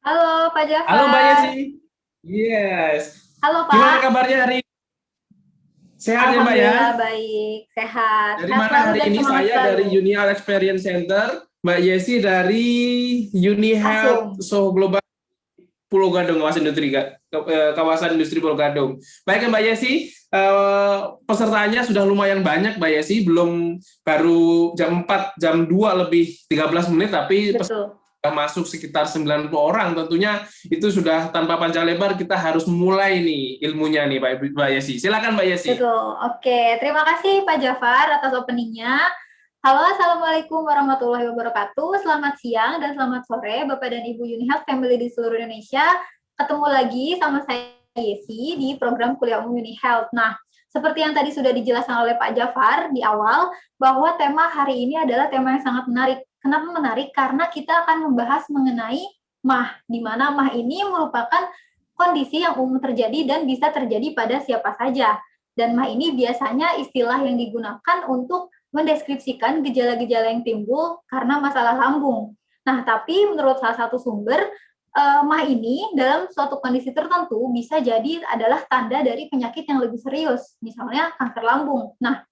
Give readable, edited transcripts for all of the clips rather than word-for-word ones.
Halo Pak Halo Mbak Jafar. Yesi. Yes. Halo Gimana Pak. kabarnya hari ini? Sehat ya Mbak ya? Alhamdulillah baik, sehat. Dari Sehat mana selalu hari dan ini? semangat Saya dari selalu. Uni Health Experience Center. Mbak Yesi dari Uni Health Asum. Global Pulau Gadung, kawasan industri Pulau Gadung. Baik ya Mbak Yesi, pesertanya sudah lumayan banyak Mbak Yesi, belum baru jam 4, jam 2 lebih 13 menit, tapi Betul. masuk sekitar 90 orang. Tentunya itu sudah tanpa panjang lebar, kita harus mulai nih ilmunya nih Mbak Yesi. Silakan Mbak Yesi. Betul. Oke, terima kasih Pak Jafar atas openingnya. Halo, Assalamualaikum warahmatullahi wabarakatuh. Selamat siang dan selamat sore Bapak dan Ibu Uni Health Family di seluruh Indonesia. Ketemu lagi sama saya Yesi di program Kuliah Umum Uni Health. Nah, seperti yang tadi sudah dijelaskan oleh Pak Jafar di awal, bahwa tema hari ini adalah tema yang sangat menarik. Kenapa menarik? Karena kita akan membahas mengenai MAH, di mana MAH ini merupakan kondisi yang umum terjadi dan bisa terjadi pada siapa saja. Dan MAH ini biasanya istilah yang digunakan untuk mendeskripsikan gejala-gejala yang timbul karena masalah lambung. Nah, tapi menurut salah satu sumber, MAH ini dalam suatu kondisi tertentu bisa jadi adalah tanda dari penyakit yang lebih serius, misalnya kanker lambung. Nah,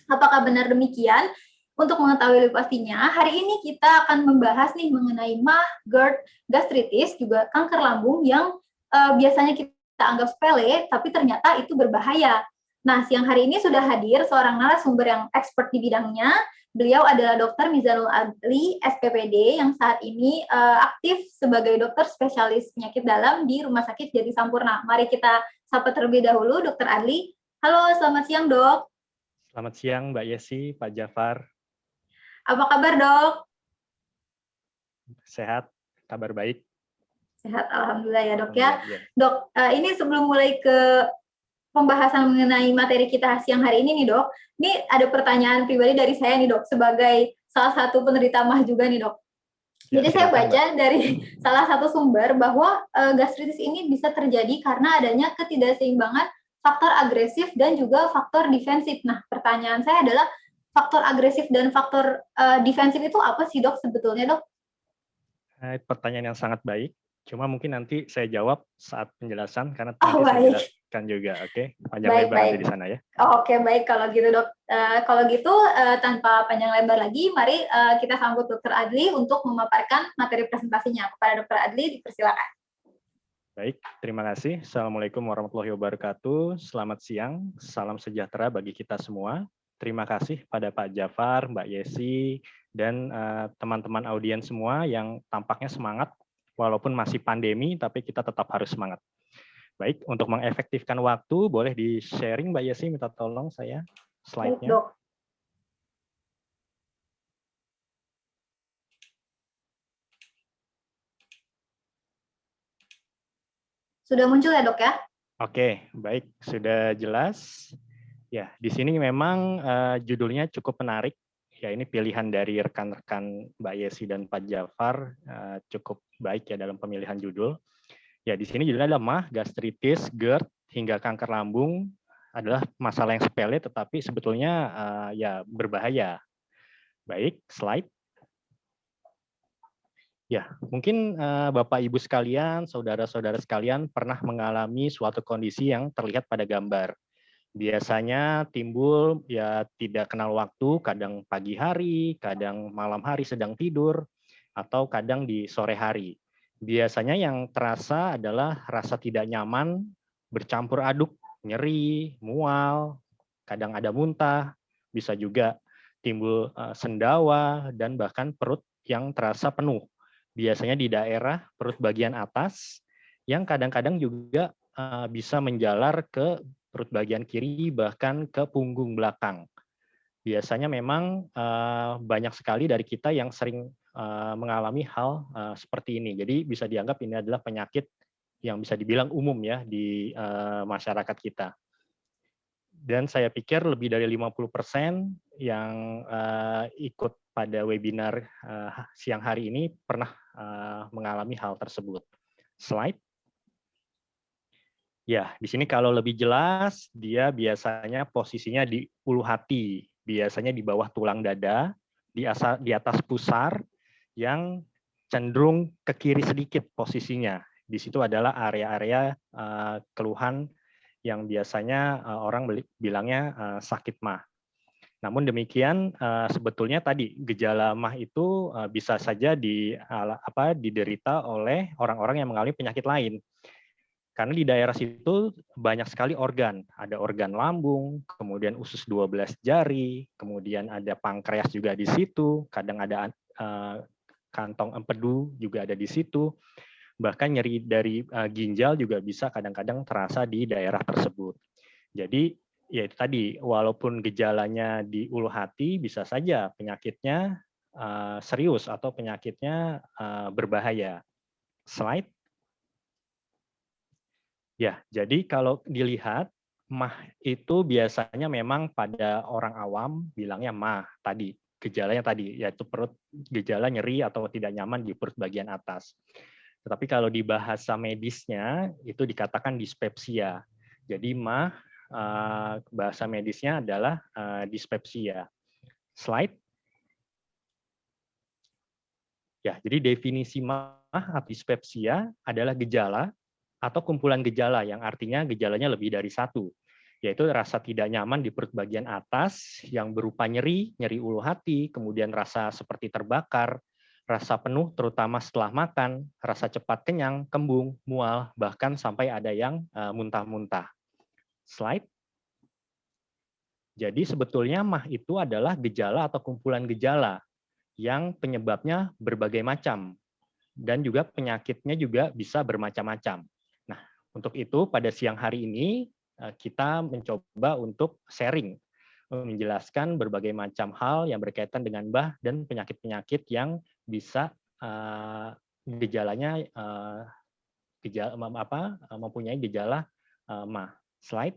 apakah benar demikian? Untuk mengetahui lebih pastinya, hari ini kita akan membahas nih mengenai MAH, GERD, gastritis, juga kanker lambung yang biasanya kita anggap sepele, tapi ternyata itu berbahaya. Nah, siang hari ini sudah hadir seorang narasumber yang expert di bidangnya. Beliau adalah Dr. Mizanul Adli, SPPD, yang saat ini aktif sebagai dokter spesialis penyakit dalam di Rumah Sakit Jati Sampurna. Mari kita sapa terlebih dahulu, Dr. Adli. Halo, selamat siang, Dok. Selamat siang, Mbak Yesi, Pak Jafar. Apa kabar, Dok? Sehat, kabar baik. Sehat, Alhamdulillah ya, Dok ya. Ya. Dok, ini sebelum mulai ke pembahasan mengenai materi kita siang hari ini nih, Dok. Ini ada pertanyaan pribadi dari saya nih, Dok, sebagai salah satu penderita MAH juga nih, Dok. Jadi saya baca dari salah satu sumber bahwa gastritis ini bisa terjadi karena adanya ketidakseimbangan faktor agresif dan juga faktor defensif. Nah, pertanyaan saya adalah faktor agresif dan faktor defensif itu apa sih, Dok, sebetulnya, Dok? Pertanyaan yang sangat baik. Cuma mungkin nanti saya jawab saat penjelasan karena nanti saya jelaskan juga, oke? Panjang lebar nanti di sana ya. Oke, baik kalau gitu, Dok. Kalau gitu tanpa panjang lebar lagi, mari kita sambut Dr. Adli untuk memaparkan materi presentasinya. Kepada Dr. Adli, dipersilakan. Baik, terima kasih. Assalamualaikum warahmatullahi wabarakatuh. Selamat siang, salam sejahtera bagi kita semua. Terima kasih pada Pak Jafar, Mbak Yesi, dan teman-teman audiens semua yang tampaknya semangat walaupun masih pandemi, tapi kita tetap harus semangat. Baik, untuk mengefektifkan waktu, boleh di-sharing Mbak Yesi, minta tolong saya slide-nya. Sudah muncul ya, Dok ya? Oke, baik, sudah jelas. Ya, di sini memang judulnya cukup menarik. Ya, ini pilihan dari rekan-rekan Mbak Yesi dan Pak Jafar cukup baik ya dalam pemilihan judul. Ya, di sini judulnya adalah MAH, gastritis, GERD, hingga kanker lambung adalah masalah yang sepele tetapi sebetulnya ya berbahaya. Baik, slide. Ya, mungkin Bapak Ibu sekalian, saudara-saudara sekalian pernah mengalami suatu kondisi yang terlihat pada gambar. Biasanya timbul ya tidak kenal waktu, kadang pagi hari, kadang malam hari sedang tidur, atau kadang di sore hari. Biasanya yang terasa adalah rasa tidak nyaman, bercampur aduk, nyeri, mual, kadang ada muntah, bisa juga timbul sendawa, dan bahkan perut yang terasa penuh. Biasanya di daerah perut bagian atas, yang kadang-kadang juga bisa menjalar ke perut bagian kiri, bahkan ke punggung belakang. Biasanya memang banyak sekali dari kita yang sering mengalami hal seperti ini. Jadi bisa dianggap ini adalah penyakit yang bisa dibilang umum ya di masyarakat kita. Dan saya pikir lebih dari 50% yang ikut pada webinar siang hari ini pernah mengalami hal tersebut. Slide. Ya, di sini kalau lebih jelas, dia biasanya posisinya di ulu hati, biasanya di bawah tulang dada, di atas pusar, yang cenderung ke kiri sedikit posisinya. Di situ adalah area-area keluhan yang biasanya orang bilangnya sakit MAH. Namun demikian, sebetulnya tadi gejala MAH itu bisa saja diderita oleh orang-orang yang mengalami penyakit lain. Karena di daerah situ banyak sekali organ. Ada organ lambung, kemudian usus 12 jari, kemudian ada pankreas juga di situ, kadang ada kantong empedu juga ada di situ. Bahkan nyeri dari ginjal juga bisa kadang-kadang terasa di daerah tersebut. Jadi ya itu tadi, walaupun gejalanya di ulu hati, bisa saja penyakitnya serius atau penyakitnya berbahaya. Slide. Ya, jadi kalau dilihat, MAH itu biasanya memang pada orang awam bilangnya MAH tadi, gejalanya tadi, yaitu gejala nyeri atau tidak nyaman di perut bagian atas. Tetapi kalau di bahasa medisnya, itu dikatakan dispepsia. Jadi MAH, bahasa medisnya adalah dispepsia. Slide. Ya, jadi definisi MAH atau dispepsia adalah gejala atau kumpulan gejala yang artinya gejalanya lebih dari satu, yaitu rasa tidak nyaman di perut bagian atas yang berupa nyeri, nyeri ulu hati, kemudian rasa seperti terbakar, rasa penuh terutama setelah makan, rasa cepat kenyang, kembung, mual, bahkan sampai ada yang muntah-muntah. Slide. Jadi sebetulnya MAH itu adalah gejala atau kumpulan gejala yang penyebabnya berbagai macam dan juga penyakitnya juga bisa bermacam-macam. Nah, untuk itu pada siang hari ini kita mencoba untuk sharing, menjelaskan berbagai macam hal yang berkaitan dengan MAH dan penyakit-penyakit yang bisa gejalanya mempunyai gejala MAH. Slide.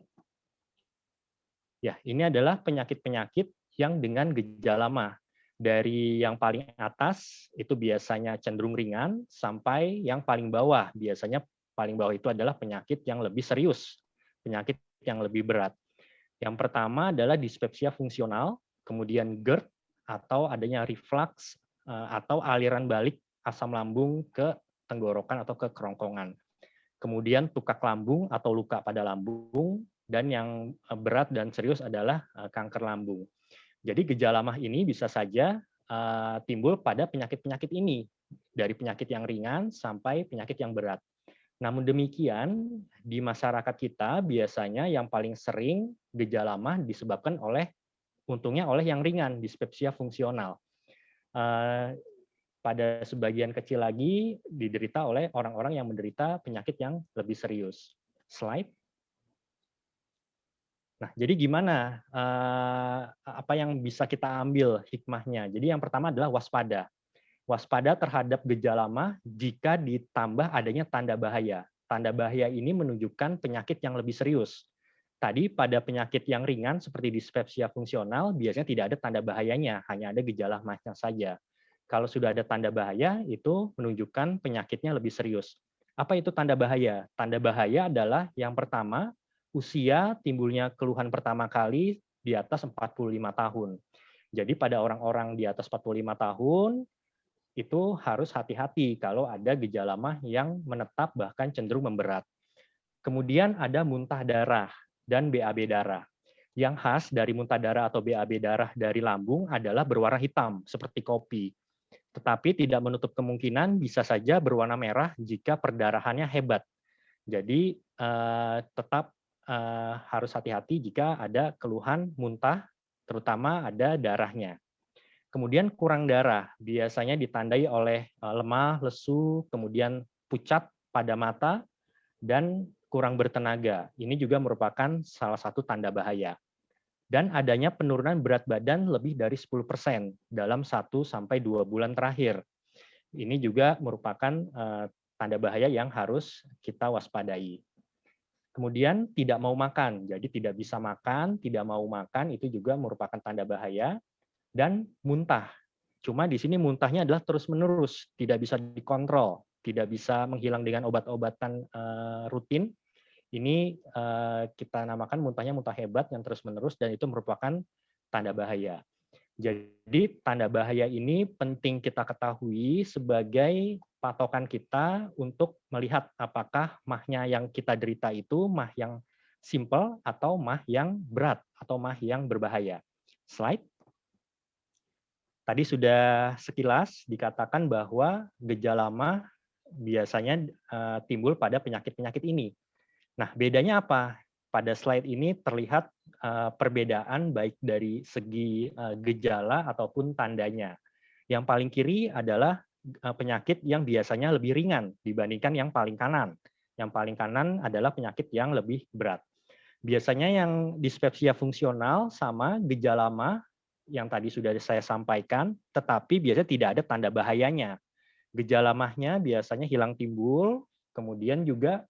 Ya, ini adalah penyakit-penyakit yang dengan gejala MAH. Dari yang paling atas itu biasanya cenderung ringan sampai yang paling bawah. Biasanya paling bawah itu adalah penyakit yang lebih serius, penyakit yang lebih berat. Yang pertama adalah dispepsia fungsional, kemudian GERD atau adanya reflux atau aliran balik asam lambung ke tenggorokan atau ke kerongkongan. Kemudian tukak lambung atau luka pada lambung, dan yang berat dan serius adalah kanker lambung. Jadi gejala MAH ini bisa saja timbul pada penyakit-penyakit ini, dari penyakit yang ringan sampai penyakit yang berat. Namun demikian, di masyarakat kita biasanya yang paling sering gejala MAH disebabkan untungnya oleh yang ringan, dispepsia fungsional. Pada sebagian kecil lagi diderita oleh orang-orang yang menderita penyakit yang lebih serius. Slide. Nah, jadi gimana apa yang bisa kita ambil hikmahnya? Jadi yang pertama adalah waspada. Waspada terhadap gejala MAH jika ditambah adanya tanda bahaya. Tanda bahaya ini menunjukkan penyakit yang lebih serius. Tadi pada penyakit yang ringan seperti dispepsia fungsional biasanya tidak ada tanda bahayanya, hanya ada gejala MAH-nya saja. Kalau sudah ada tanda bahaya itu menunjukkan penyakitnya lebih serius. Apa itu tanda bahaya? Tanda bahaya adalah yang pertama, usia timbulnya keluhan pertama kali di atas 45 tahun. Jadi pada orang-orang di atas 45 tahun, itu harus hati-hati kalau ada gejala MAH yang menetap bahkan cenderung memberat. Kemudian ada muntah darah dan BAB darah. Yang khas dari muntah darah atau BAB darah dari lambung adalah berwarna hitam, seperti kopi. Tetapi tidak menutup kemungkinan bisa saja berwarna merah jika perdarahannya hebat. Jadi tetap harus hati-hati jika ada keluhan muntah, terutama ada darahnya. Kemudian kurang darah, biasanya ditandai oleh lemah, lesu, kemudian pucat pada mata, dan kurang bertenaga. Ini juga merupakan salah satu tanda bahaya. Dan adanya penurunan berat badan lebih dari 10% dalam 1-2 bulan terakhir. Ini juga merupakan tanda bahaya yang harus kita waspadai. Kemudian tidak mau makan, jadi tidak bisa makan, tidak mau makan itu juga merupakan tanda bahaya. Dan muntah. Cuma di sini muntahnya adalah terus-menerus, tidak bisa dikontrol, tidak bisa menghilang dengan obat-obatan rutin. Ini kita namakan muntahnya muntah hebat yang terus-menerus dan itu merupakan tanda bahaya. Jadi tanda bahaya ini penting kita ketahui sebagai patokan kita untuk melihat apakah MAH-nya yang kita derita itu MAH yang simple atau MAH yang berat atau MAH yang berbahaya. Slide. Tadi sudah sekilas dikatakan bahwa gejala MAH biasanya timbul pada penyakit-penyakit ini. Nah, bedanya apa? Pada slide ini terlihat perbedaan baik dari segi gejala ataupun tandanya. Yang paling kiri adalah penyakit yang biasanya lebih ringan dibandingkan yang paling kanan. Yang paling kanan adalah penyakit yang lebih berat. Biasanya yang dispepsia fungsional sama gejala MAH yang tadi sudah saya sampaikan, tetapi biasanya tidak ada tanda bahayanya. Gejala MAH-nya biasanya hilang timbul, kemudian juga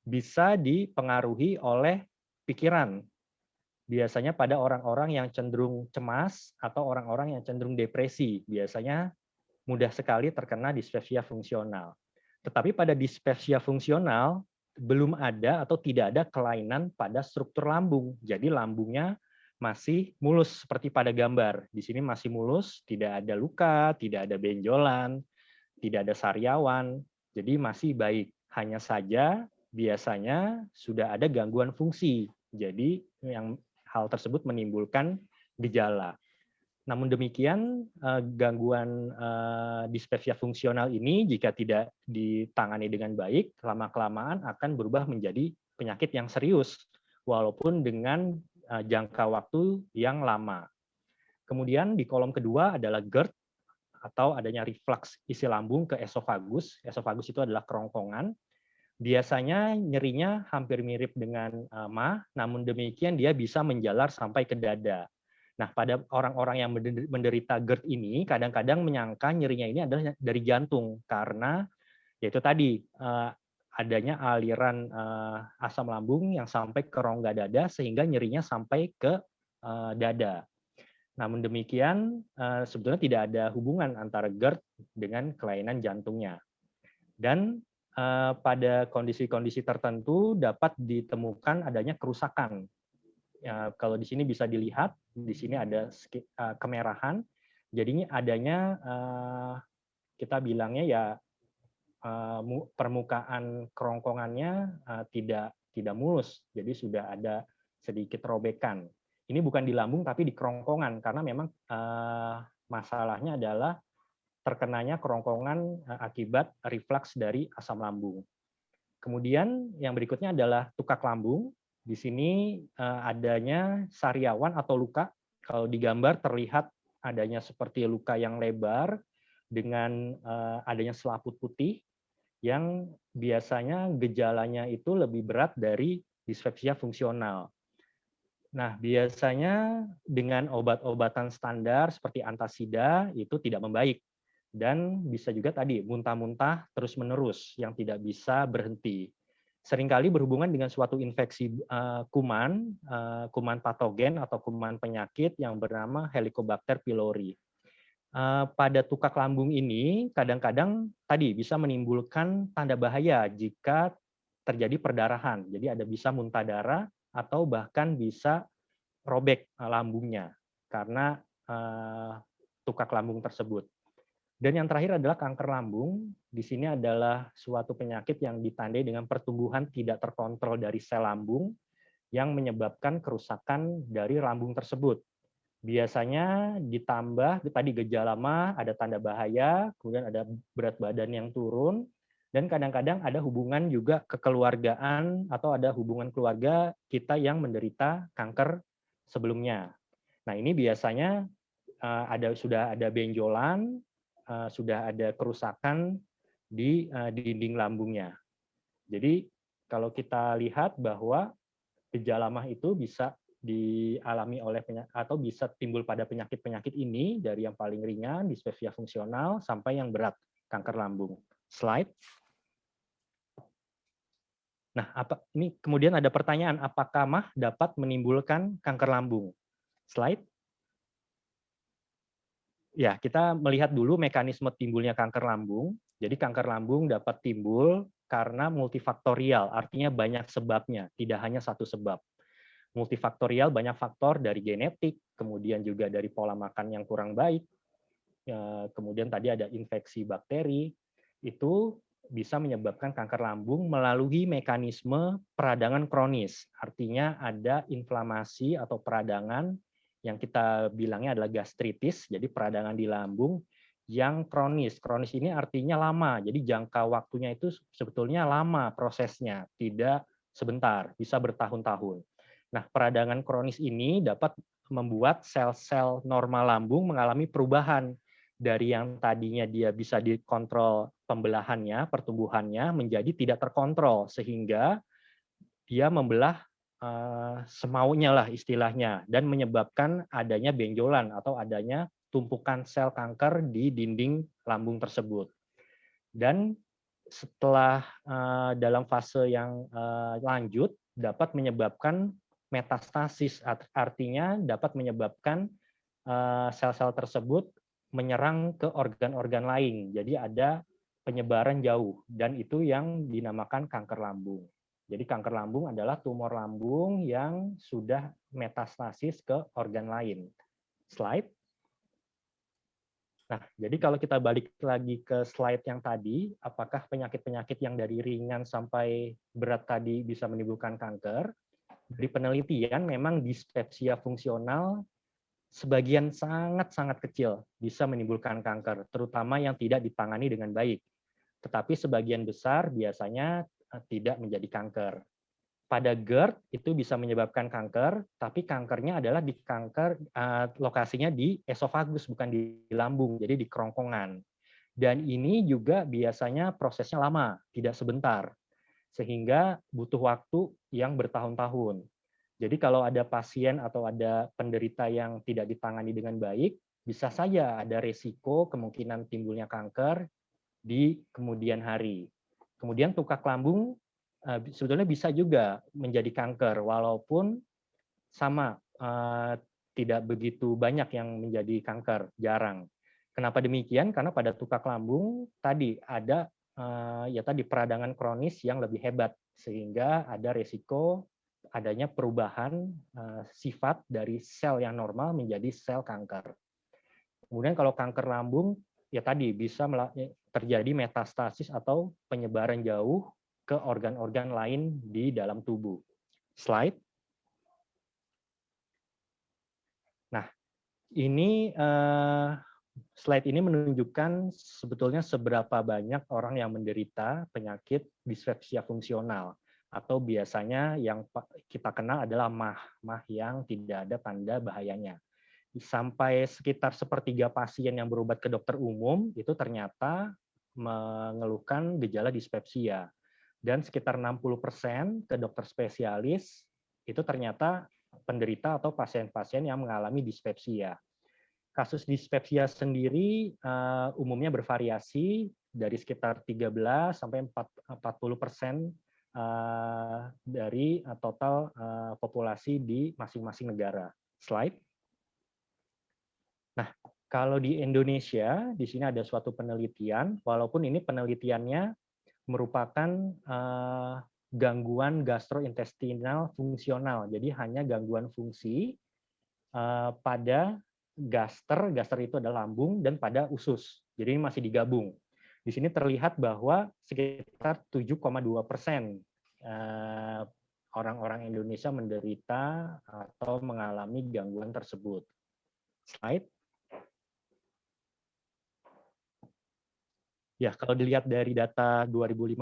bisa dipengaruhi oleh pikiran. Biasanya pada orang-orang yang cenderung cemas atau orang-orang yang cenderung depresi. Biasanya mudah sekali terkena dispepsia fungsional. Tetapi pada dispepsia fungsional belum ada atau tidak ada kelainan pada struktur lambung. Jadi lambungnya masih mulus seperti pada gambar. Di sini masih mulus, tidak ada luka, tidak ada benjolan, tidak ada sariawan. Jadi masih baik. Hanya saja biasanya sudah ada gangguan fungsi. Jadi yang hal tersebut menimbulkan gejala. Namun demikian, gangguan dispepsia fungsional ini jika tidak ditangani dengan baik, lama-kelamaan akan berubah menjadi penyakit yang serius, walaupun dengan jangka waktu yang lama. Kemudian di kolom kedua adalah GERD, atau adanya reflux isi lambung ke esofagus. Esofagus itu adalah kerongkongan. Biasanya nyerinya hampir mirip dengan MAH, namun demikian dia bisa menjalar sampai ke dada. Nah, pada orang-orang yang menderita GERD ini, kadang-kadang menyangka nyerinya ini adalah dari jantung, karena yaitu tadi, adanya aliran asam lambung yang sampai ke rongga dada, sehingga nyerinya sampai ke dada. Namun demikian, sebetulnya tidak ada hubungan antara GERD dengan kelainan jantungnya. Dan pada kondisi-kondisi tertentu dapat ditemukan adanya kerusakan. Kalau di sini bisa dilihat, di sini ada kemerahan. Jadinya adanya, kita bilangnya ya permukaan kerongkongannya tidak mulus. Jadi sudah ada sedikit robekan. Ini bukan di lambung tapi di kerongkongan, karena memang masalahnya adalah terkenanya kerongkongan akibat reflux dari asam lambung. Kemudian yang berikutnya adalah tukak lambung. Di sini adanya sariawan atau luka. Kalau digambar terlihat adanya seperti luka yang lebar dengan adanya selaput putih yang biasanya gejalanya itu lebih berat dari dispepsia fungsional. Nah, biasanya dengan obat-obatan standar seperti antasida itu tidak membaik. Dan bisa juga tadi muntah-muntah terus-menerus yang tidak bisa berhenti. Seringkali berhubungan dengan suatu infeksi kuman patogen atau kuman penyakit yang bernama Helicobacter pylori. Pada tukak lambung ini kadang-kadang tadi bisa menimbulkan tanda bahaya jika terjadi perdarahan. Jadi ada bisa muntah darah atau bahkan bisa robek lambungnya karena tukak lambung tersebut. Dan yang terakhir adalah kanker lambung. Di sini adalah suatu penyakit yang ditandai dengan pertumbuhan tidak terkontrol dari sel lambung yang menyebabkan kerusakan dari lambung tersebut. Biasanya ditambah tadi gejala MAH, ada tanda bahaya, kemudian ada berat badan yang turun, dan kadang-kadang ada hubungan juga kekeluargaan atau ada hubungan keluarga kita yang menderita kanker sebelumnya. Nah, ini biasanya sudah ada benjolan, sudah ada kerusakan di dinding lambungnya. Jadi kalau kita lihat bahwa gejala MAH itu bisa dialami oleh atau bisa timbul pada penyakit-penyakit ini dari yang paling ringan, dispepsia fungsional, sampai yang berat, kanker lambung. Slide. Nah, ini kemudian ada pertanyaan, apakah MAH dapat menimbulkan kanker lambung? Slide. Ya, kita melihat dulu mekanisme timbulnya kanker lambung. Jadi kanker lambung dapat timbul karena multifaktorial, artinya banyak sebabnya, tidak hanya satu sebab. Multifaktorial, banyak faktor dari genetik, kemudian juga dari pola makan yang kurang baik, kemudian tadi ada infeksi bakteri, itu bisa menyebabkan kanker lambung melalui mekanisme peradangan kronis. Artinya ada inflamasi atau peradangan yang kita bilangnya adalah gastritis, jadi peradangan di lambung yang kronis. Kronis ini artinya lama, jadi jangka waktunya itu sebetulnya lama prosesnya, tidak sebentar, bisa bertahun-tahun. Nah, peradangan kronis ini dapat membuat sel-sel normal lambung mengalami perubahan dari yang tadinya dia bisa dikontrol pembelahannya, pertumbuhannya, menjadi tidak terkontrol, sehingga dia membelah semaunya lah istilahnya, dan menyebabkan adanya benjolan atau adanya tumpukan sel kanker di dinding lambung tersebut. Dan setelah dalam fase yang lanjut dapat menyebabkan metastasis, artinya dapat menyebabkan sel-sel tersebut menyerang ke organ-organ lain. Jadi ada penyebaran jauh, dan itu yang dinamakan kanker lambung. Jadi kanker lambung adalah tumor lambung yang sudah metastasis ke organ lain. Slide. Nah, jadi kalau kita balik lagi ke slide yang tadi, apakah penyakit-penyakit yang dari ringan sampai berat tadi bisa menimbulkan kanker? Dari penelitian, memang dispepsia fungsional sebagian sangat-sangat kecil bisa menimbulkan kanker, terutama yang tidak ditangani dengan baik. Tetapi sebagian besar biasanya tidak menjadi kanker. Pada GERD itu bisa menyebabkan kanker, tapi kankernya adalah di lokasinya di esofagus, bukan di lambung, jadi di kerongkongan. Dan ini juga biasanya prosesnya lama, tidak sebentar, sehingga butuh waktu yang bertahun-tahun. Jadi kalau ada pasien atau ada penderita yang tidak ditangani dengan baik, bisa saja ada resiko kemungkinan timbulnya kanker di kemudian hari. Kemudian tukak lambung sebetulnya bisa juga menjadi kanker, walaupun sama, tidak begitu banyak yang menjadi kanker, jarang. Kenapa demikian? Karena pada tukak lambung tadi ada ya tadi peradangan kronis yang lebih hebat, sehingga ada resiko adanya perubahan sifat dari sel yang normal menjadi sel kanker. Kemudian kalau kanker lambung, ya tadi bisa terjadi metastasis atau penyebaran jauh ke organ-organ lain di dalam tubuh. Slide. Nah, ini slide ini menunjukkan sebetulnya seberapa banyak orang yang menderita penyakit dispepsia fungsional, atau biasanya yang kita kenal adalah MAH yang tidak ada tanda bahayanya. Sampai sekitar sepertiga pasien yang berobat ke dokter umum itu ternyata mengeluhkan gejala dispepsia. Dan sekitar 60% ke dokter spesialis itu ternyata penderita atau pasien-pasien yang mengalami dispepsia. Kasus dispepsia sendiri umumnya bervariasi dari sekitar 13 sampai 40% dari total populasi di masing-masing negara. Slide. Nah, kalau di Indonesia, di sini ada suatu penelitian, walaupun ini penelitiannya merupakan gangguan gastrointestinal fungsional, jadi hanya gangguan fungsi pada gaster itu adalah lambung, dan pada usus, jadi ini masih digabung. Di sini terlihat bahwa sekitar 7,2% orang-orang Indonesia menderita atau mengalami gangguan tersebut. Slide. Ya, kalau dilihat dari data 2015,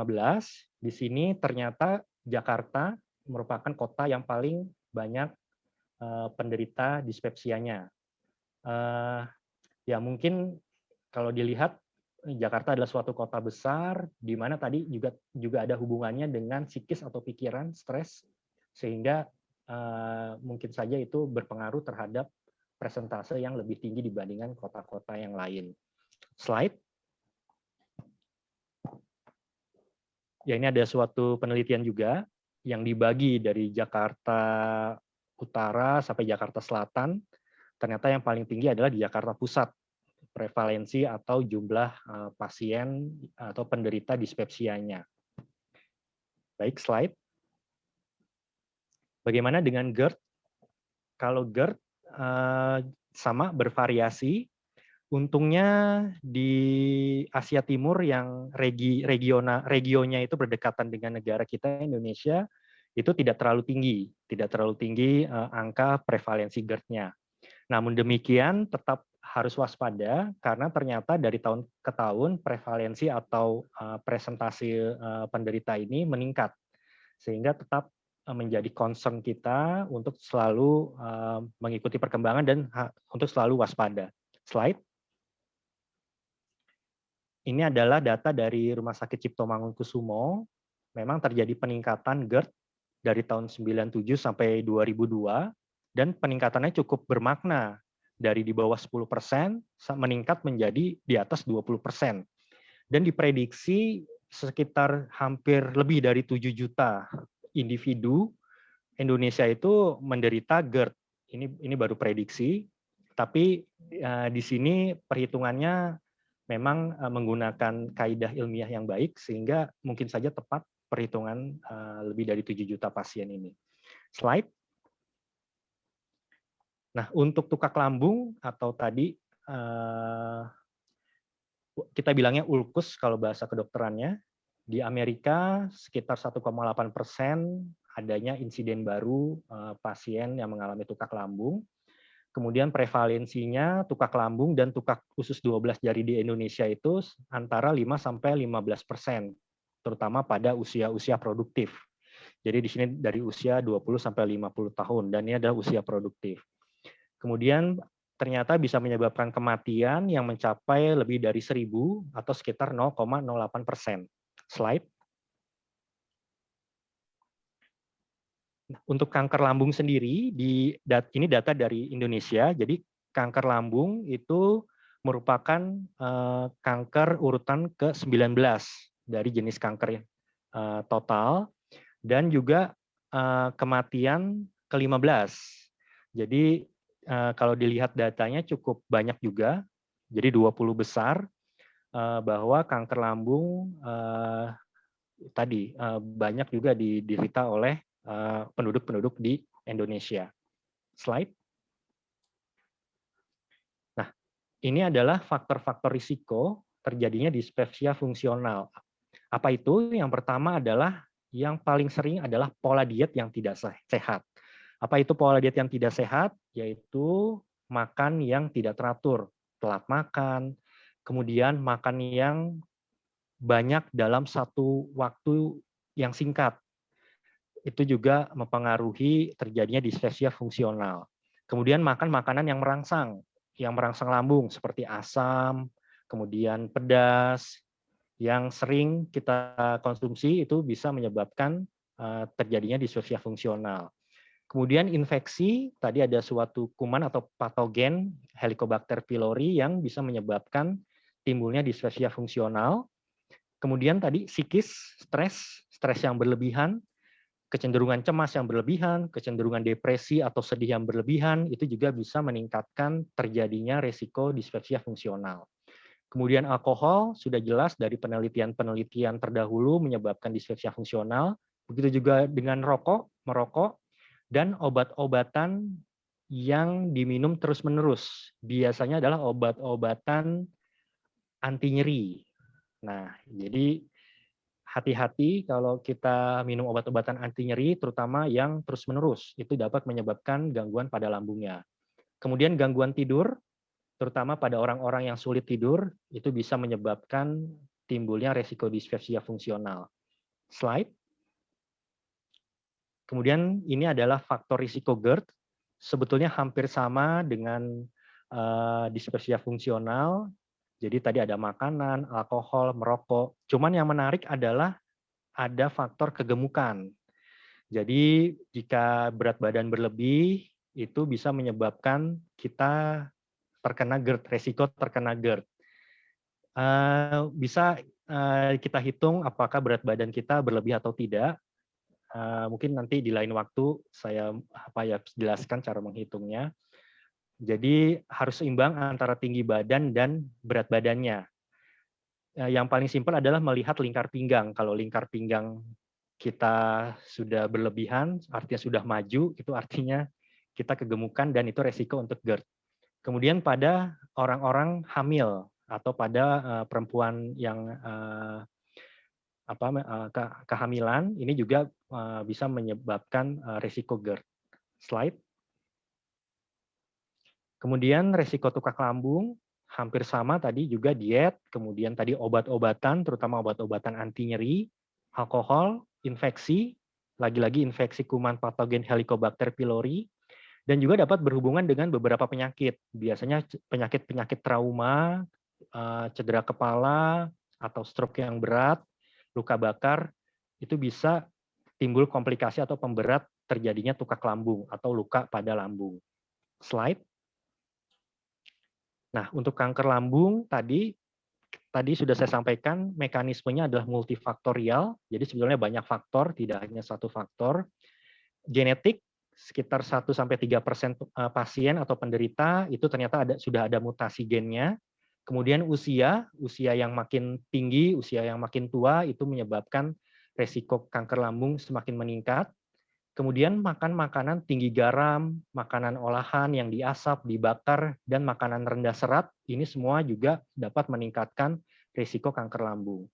di sini ternyata Jakarta merupakan kota yang paling banyak penderita dispepsianya. Ya mungkin kalau dilihat Jakarta adalah suatu kota besar, di mana tadi juga ada hubungannya dengan psikis atau pikiran, stres, sehingga mungkin saja itu berpengaruh terhadap persentase yang lebih tinggi dibandingkan kota-kota yang lain. Slide. Ya, ini ada suatu penelitian juga yang dibagi dari Jakarta Utara sampai Jakarta Selatan. Ternyata yang paling tinggi adalah di Jakarta Pusat, prevalensi atau jumlah pasien atau penderita dispepsianya. Baik, slide. Bagaimana dengan GERD? Kalau GERD sama bervariasi. Untungnya di Asia Timur yang regionnya itu berdekatan dengan negara kita Indonesia itu tidak terlalu tinggi angka prevalensi GERD-nya. Namun demikian tetap harus waspada karena ternyata dari tahun ke tahun prevalensi atau presentasi penderita ini meningkat, sehingga tetap menjadi concern kita untuk selalu mengikuti perkembangan dan untuk selalu waspada. Slide. Ini adalah data dari Rumah Sakit Cipto Mangunkusumo. Memang terjadi peningkatan GERD dari tahun 97 sampai 2002, dan peningkatannya cukup bermakna. Dari di bawah 10% meningkat menjadi di atas 20%. Dan diprediksi sekitar hampir lebih dari 7 juta individu Indonesia itu menderita GERD. Ini baru prediksi, tapi di sini perhitungannya memang menggunakan kaidah ilmiah yang baik, sehingga mungkin saja tepat perhitungan lebih dari 7 juta pasien ini. Slide. Nah, untuk tukak lambung atau tadi kita bilangnya ulkus kalau bahasa kedokterannya, di Amerika sekitar 1,8% adanya insiden baru pasien yang mengalami tukak lambung. Kemudian prevalensinya tukak lambung dan tukak usus 12 jari di Indonesia itu antara 5-15%, terutama pada usia-usia produktif. Jadi di sini dari usia 20-50 tahun, dan ini adalah usia produktif. Kemudian ternyata bisa menyebabkan kematian yang mencapai lebih dari 1.000 atau sekitar 0,08%. Slide. Untuk kanker lambung sendiri, ini data dari Indonesia, jadi kanker lambung itu merupakan kanker urutan ke-19 dari jenis kanker total, dan juga kematian ke-15. Jadi kalau dilihat datanya cukup banyak juga, jadi 20 besar, bahwa kanker lambung tadi banyak juga diderita oleh penduduk-penduduk di Indonesia. Slide. Nah, ini adalah faktor-faktor risiko terjadinya dispepsia fungsional. Apa itu? Yang pertama adalah yang paling sering adalah pola diet yang tidak sehat. Apa itu pola diet yang tidak sehat? Yaitu makan yang tidak teratur, telat makan, kemudian makan yang banyak dalam satu waktu yang singkat. Itu juga mempengaruhi terjadinya dispepsia fungsional. Kemudian makan makanan yang merangsang lambung seperti asam, kemudian pedas, yang sering kita konsumsi itu bisa menyebabkan terjadinya dispepsia fungsional. Kemudian infeksi, tadi ada suatu kuman atau patogen Helicobacter pylori yang bisa menyebabkan timbulnya dispepsia fungsional. Kemudian tadi psikis, stres yang berlebihan, kecenderungan cemas yang berlebihan, kecenderungan depresi atau sedih yang berlebihan, itu juga bisa meningkatkan terjadinya resiko dispepsia fungsional. Kemudian alkohol, sudah jelas dari penelitian-penelitian terdahulu menyebabkan dispepsia fungsional. Begitu juga dengan merokok, dan obat-obatan yang diminum terus-menerus. Biasanya adalah obat-obatan anti nyeri. Nah, jadi hati-hati kalau kita minum obat-obatan anti nyeri, terutama yang terus-menerus. Itu dapat menyebabkan gangguan pada lambungnya. Kemudian gangguan tidur, terutama pada orang-orang yang sulit tidur, itu bisa menyebabkan timbulnya resiko dispepsia fungsional. Slide. Kemudian ini adalah faktor risiko GERD. Sebetulnya hampir sama dengan dispepsia fungsional. Jadi tadi ada makanan, alkohol, merokok. Cuman yang menarik adalah ada faktor kegemukan. Jadi jika berat badan berlebih, itu bisa menyebabkan kita terkena GERD, resiko terkena GERD. Bisa kita hitung apakah berat badan kita berlebih atau tidak. Mungkin nanti di lain waktu saya jelaskan cara menghitungnya. Jadi harus seimbang antara tinggi badan dan berat badannya. Yang paling simpel adalah melihat lingkar pinggang. Kalau lingkar pinggang kita sudah berlebihan, artinya sudah maju, itu artinya kita kegemukan dan itu resiko untuk GERD. Kemudian pada orang-orang hamil atau pada perempuan yang kehamilan, ini juga bisa menyebabkan resiko GERD. Slide. Kemudian resiko tukak lambung, hampir sama tadi juga diet, kemudian tadi obat-obatan, terutama obat-obatan anti nyeri, alkohol, infeksi, lagi-lagi infeksi kuman patogen Helicobacter pylori, dan juga dapat berhubungan dengan beberapa penyakit. Biasanya penyakit-penyakit trauma, cedera kepala, atau stroke yang berat, luka bakar, itu bisa timbul komplikasi atau pemberat terjadinya tukak lambung atau luka pada lambung. Slide. Nah, untuk kanker lambung tadi sudah saya sampaikan mekanismenya adalah multifaktorial. Jadi sebetulnya banyak faktor, tidak hanya satu faktor. Genetik sekitar 1-3% pasien atau penderita itu ternyata sudah ada mutasi gennya. Kemudian usia yang makin tinggi, usia yang makin tua itu menyebabkan resiko kanker lambung semakin meningkat. Kemudian makan makanan tinggi garam, makanan olahan yang diasap, dibakar, dan makanan rendah serat, ini semua juga dapat meningkatkan risiko kanker lambung.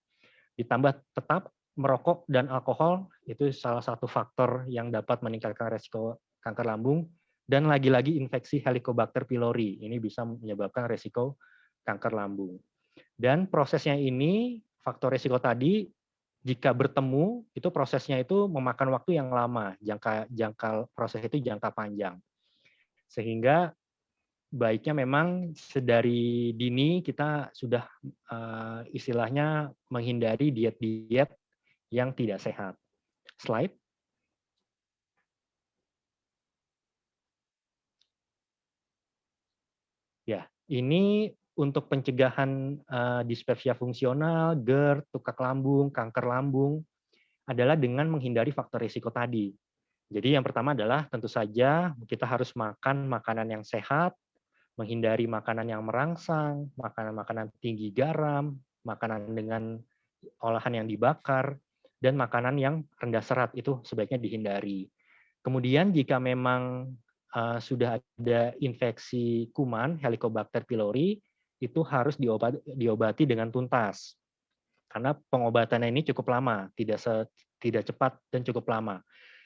Ditambah tetap merokok dan alkohol, itu salah satu faktor yang dapat meningkatkan risiko kanker lambung, dan lagi-lagi infeksi Helicobacter pylori, ini bisa menyebabkan risiko kanker lambung. Dan prosesnya ini, faktor risiko tadi, jika bertemu itu prosesnya itu memakan waktu yang lama, jangka proses itu jangka panjang. Sehingga baiknya memang sedari dini kita sudah istilahnya menghindari diet-diet yang tidak sehat. Slide. Ya, ini untuk pencegahan dispepsia fungsional, GERD, tukak lambung, kanker lambung, adalah dengan menghindari faktor risiko tadi. Jadi yang pertama adalah tentu saja kita harus makan makanan yang sehat, menghindari makanan yang merangsang, makanan-makanan tinggi garam, makanan dengan olahan yang dibakar, dan makanan yang rendah serat itu sebaiknya dihindari. Kemudian jika memang sudah ada infeksi kuman Helicobacter pylori, itu harus diobati dengan tuntas. Karena pengobatannya ini cukup lama, tidak cepat dan cukup lama.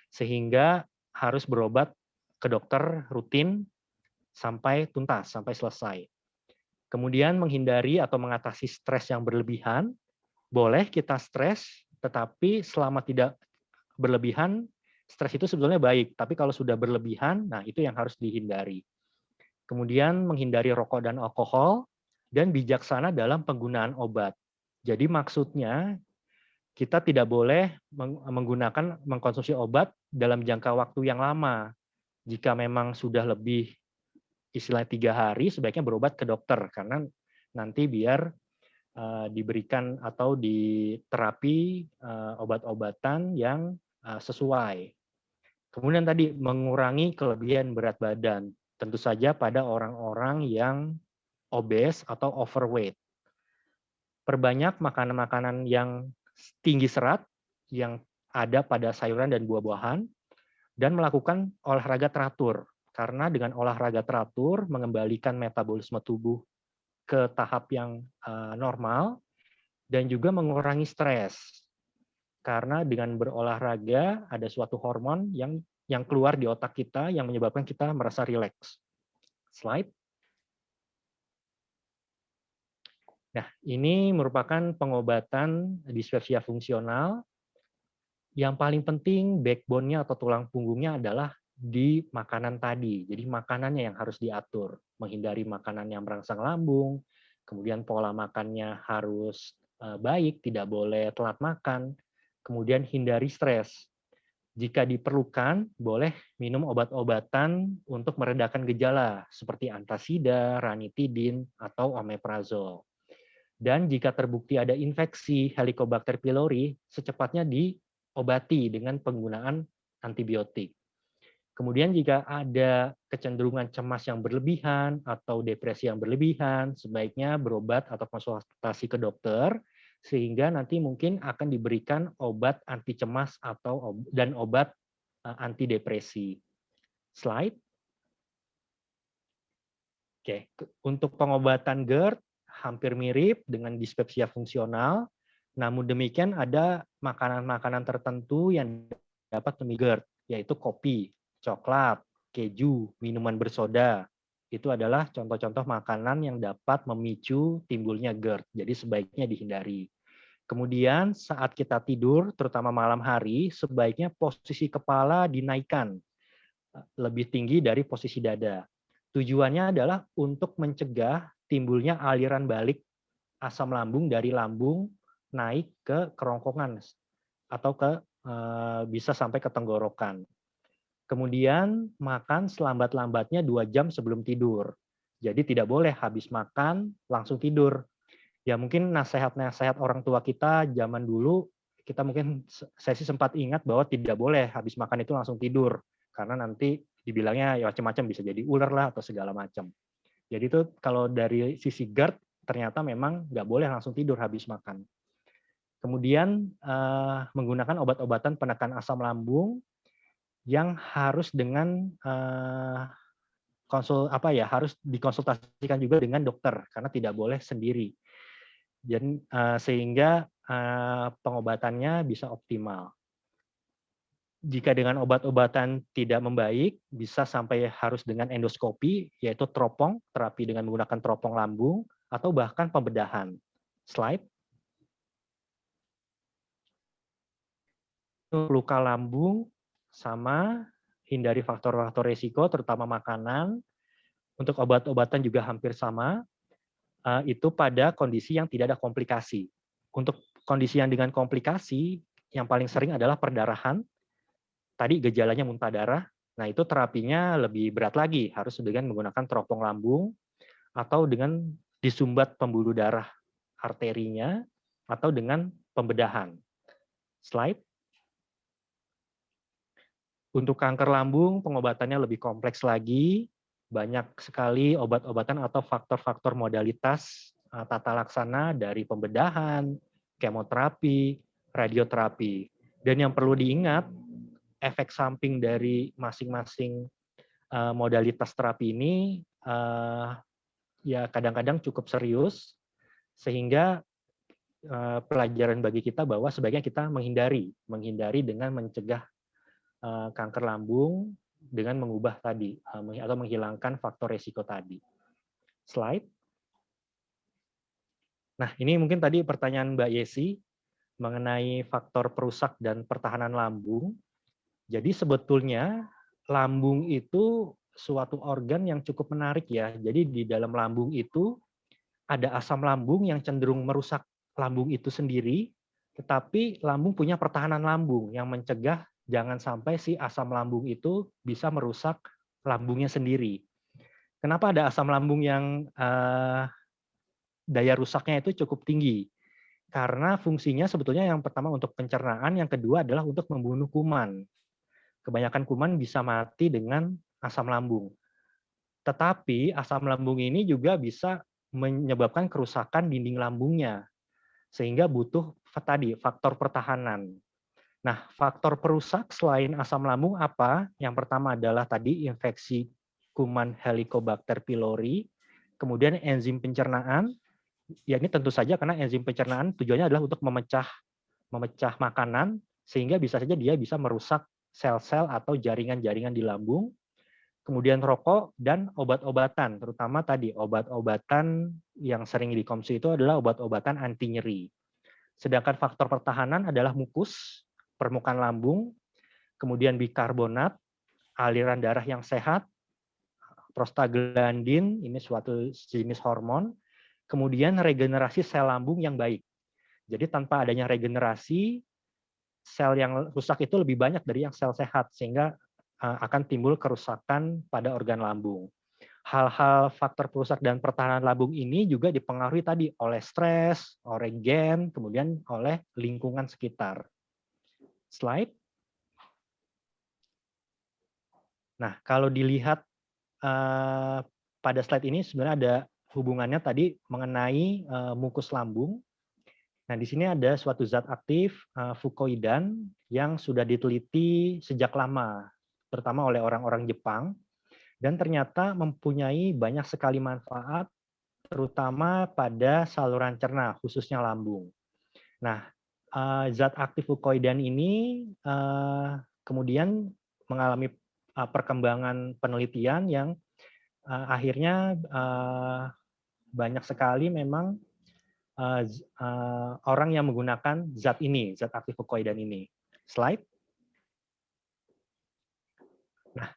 Sehingga harus berobat ke dokter rutin sampai tuntas, sampai selesai. Kemudian menghindari atau mengatasi stres yang berlebihan. Boleh kita stres, tetapi selama tidak berlebihan, stres itu sebetulnya baik. Tapi kalau sudah berlebihan, nah itu yang harus dihindari. Kemudian menghindari rokok dan alkohol, dan bijaksana dalam penggunaan obat. Jadi maksudnya kita tidak boleh mengkonsumsi obat dalam jangka waktu yang lama. Jika memang sudah lebih istilah 3 hari, sebaiknya berobat ke dokter karena nanti biar diberikan atau diterapi obat-obatan yang sesuai. Kemudian tadi mengurangi kelebihan berat badan, tentu saja pada orang-orang yang obes atau overweight. Perbanyak makanan-makanan yang tinggi serat yang ada pada sayuran dan buah-buahan, dan melakukan olahraga teratur. Karena dengan olahraga teratur mengembalikan metabolisme tubuh ke tahap yang normal, dan juga mengurangi stres. Karena dengan berolahraga ada suatu hormon yang keluar di otak kita yang menyebabkan kita merasa rileks. Slide. Nah, ini merupakan pengobatan dispepsia fungsional. Yang paling penting backbone-nya atau tulang punggungnya adalah di makanan tadi. Jadi makanannya yang harus diatur. Menghindari makanan yang merangsang lambung, kemudian pola makannya harus baik, tidak boleh telat makan, kemudian hindari stres. Jika diperlukan, boleh minum obat-obatan untuk meredakan gejala, seperti antasida, ranitidin, atau omeprazol. Dan jika terbukti ada infeksi Helicobacter pylori, secepatnya diobati dengan penggunaan antibiotik. Kemudian jika ada kecenderungan cemas yang berlebihan atau depresi yang berlebihan, sebaiknya berobat atau konsultasi ke dokter sehingga nanti mungkin akan diberikan obat anti cemas dan obat antidepresi. Slide. Oke, untuk pengobatan GERD hampir mirip dengan dispepsia fungsional, namun demikian ada makanan-makanan tertentu yang dapat memicu GERD, yaitu kopi, coklat, keju, minuman bersoda. Itu adalah contoh-contoh makanan yang dapat memicu timbulnya GERD, jadi sebaiknya dihindari. Kemudian saat kita tidur, terutama malam hari, sebaiknya posisi kepala dinaikkan lebih tinggi dari posisi dada. Tujuannya adalah untuk mencegah timbulnya aliran balik asam lambung dari lambung naik ke kerongkongan atau bisa sampai ke tenggorokan. Kemudian makan selambat-lambatnya 2 jam sebelum tidur. Jadi tidak boleh habis makan langsung tidur. Ya mungkin nasihat-nasihat orang tua kita zaman dulu, saya sih sempat ingat bahwa tidak boleh habis makan itu langsung tidur. Karena nanti dibilangnya ya macam-macam, bisa jadi ular lah atau segala macam. Jadi itu kalau dari sisi GERD ternyata memang nggak boleh langsung tidur habis makan. Kemudian menggunakan obat-obatan penekan asam lambung yang harus harus dikonsultasikan juga dengan dokter karena tidak boleh sendiri. Dan sehingga pengobatannya bisa optimal. Jika dengan obat-obatan tidak membaik, bisa sampai harus dengan endoskopi, yaitu teropong, terapi dengan menggunakan teropong lambung, atau bahkan pembedahan. Slide. Luka lambung, sama, hindari faktor-faktor risiko, terutama makanan. Untuk obat-obatan juga hampir sama, itu pada kondisi yang tidak ada komplikasi. Untuk kondisi yang dengan komplikasi, yang paling sering adalah perdarahan. Tadi gejalanya muntah darah, nah itu terapinya lebih berat lagi, harus dengan menggunakan teropong lambung atau dengan disumbat pembuluh darah arterinya atau dengan pembedahan. Slide. Untuk kanker lambung, pengobatannya lebih kompleks lagi, banyak sekali obat-obatan atau faktor-faktor modalitas tata laksana dari pembedahan, kemoterapi, radioterapi. Dan yang perlu diingat, efek samping dari masing-masing modalitas terapi ini ya kadang-kadang cukup serius, sehingga pelajaran bagi kita bahwa sebaiknya kita menghindari dengan mencegah kanker lambung dengan mengubah tadi atau menghilangkan faktor resiko tadi. Slide. Nah, ini mungkin tadi pertanyaan Mbak Yesi mengenai faktor perusak dan pertahanan lambung. Jadi sebetulnya lambung itu suatu organ yang cukup menarik ya. Jadi di dalam lambung itu ada asam lambung yang cenderung merusak lambung itu sendiri, tetapi lambung punya pertahanan lambung yang mencegah jangan sampai si asam lambung itu bisa merusak lambungnya sendiri. Kenapa ada asam lambung yang daya rusaknya itu cukup tinggi? Karena fungsinya sebetulnya yang pertama untuk pencernaan, yang kedua adalah untuk membunuh kuman. Kebanyakan kuman bisa mati dengan asam lambung. Tetapi asam lambung ini juga bisa menyebabkan kerusakan dinding lambungnya. Sehingga butuh tadi faktor pertahanan. Nah, faktor perusak selain asam lambung apa? Yang pertama adalah tadi infeksi kuman Helicobacter pylori, kemudian enzim pencernaan. Ya ini tentu saja karena enzim pencernaan tujuannya adalah untuk memecah makanan sehingga bisa saja dia bisa merusak sel-sel atau jaringan-jaringan di lambung. Kemudian rokok dan obat-obatan, terutama tadi obat-obatan yang sering dikonsumsi itu adalah obat-obatan anti nyeri. Sedangkan faktor pertahanan adalah mukus, permukaan lambung, kemudian bikarbonat, aliran darah yang sehat, prostaglandin, ini suatu jenis hormon, kemudian regenerasi sel lambung yang baik. Jadi tanpa adanya regenerasi, sel yang rusak itu lebih banyak dari yang sel sehat, sehingga akan timbul kerusakan pada organ lambung. Hal-hal faktor perusak dan pertahanan lambung ini juga dipengaruhi tadi oleh stres, oleh gen, kemudian oleh lingkungan sekitar. Slide. Nah, kalau dilihat pada slide ini sebenarnya ada hubungannya tadi mengenai mukus lambung. Nah, di sini ada suatu zat aktif fukoidan yang sudah diteliti sejak lama, terutama oleh orang-orang Jepang, dan ternyata mempunyai banyak sekali manfaat, terutama pada saluran cerna, khususnya lambung. Nah, zat aktif fukoidan ini kemudian mengalami perkembangan penelitian yang akhirnya banyak sekali memang orang yang menggunakan zat ini, zat aktif fukoidan ini. Slide. Nah,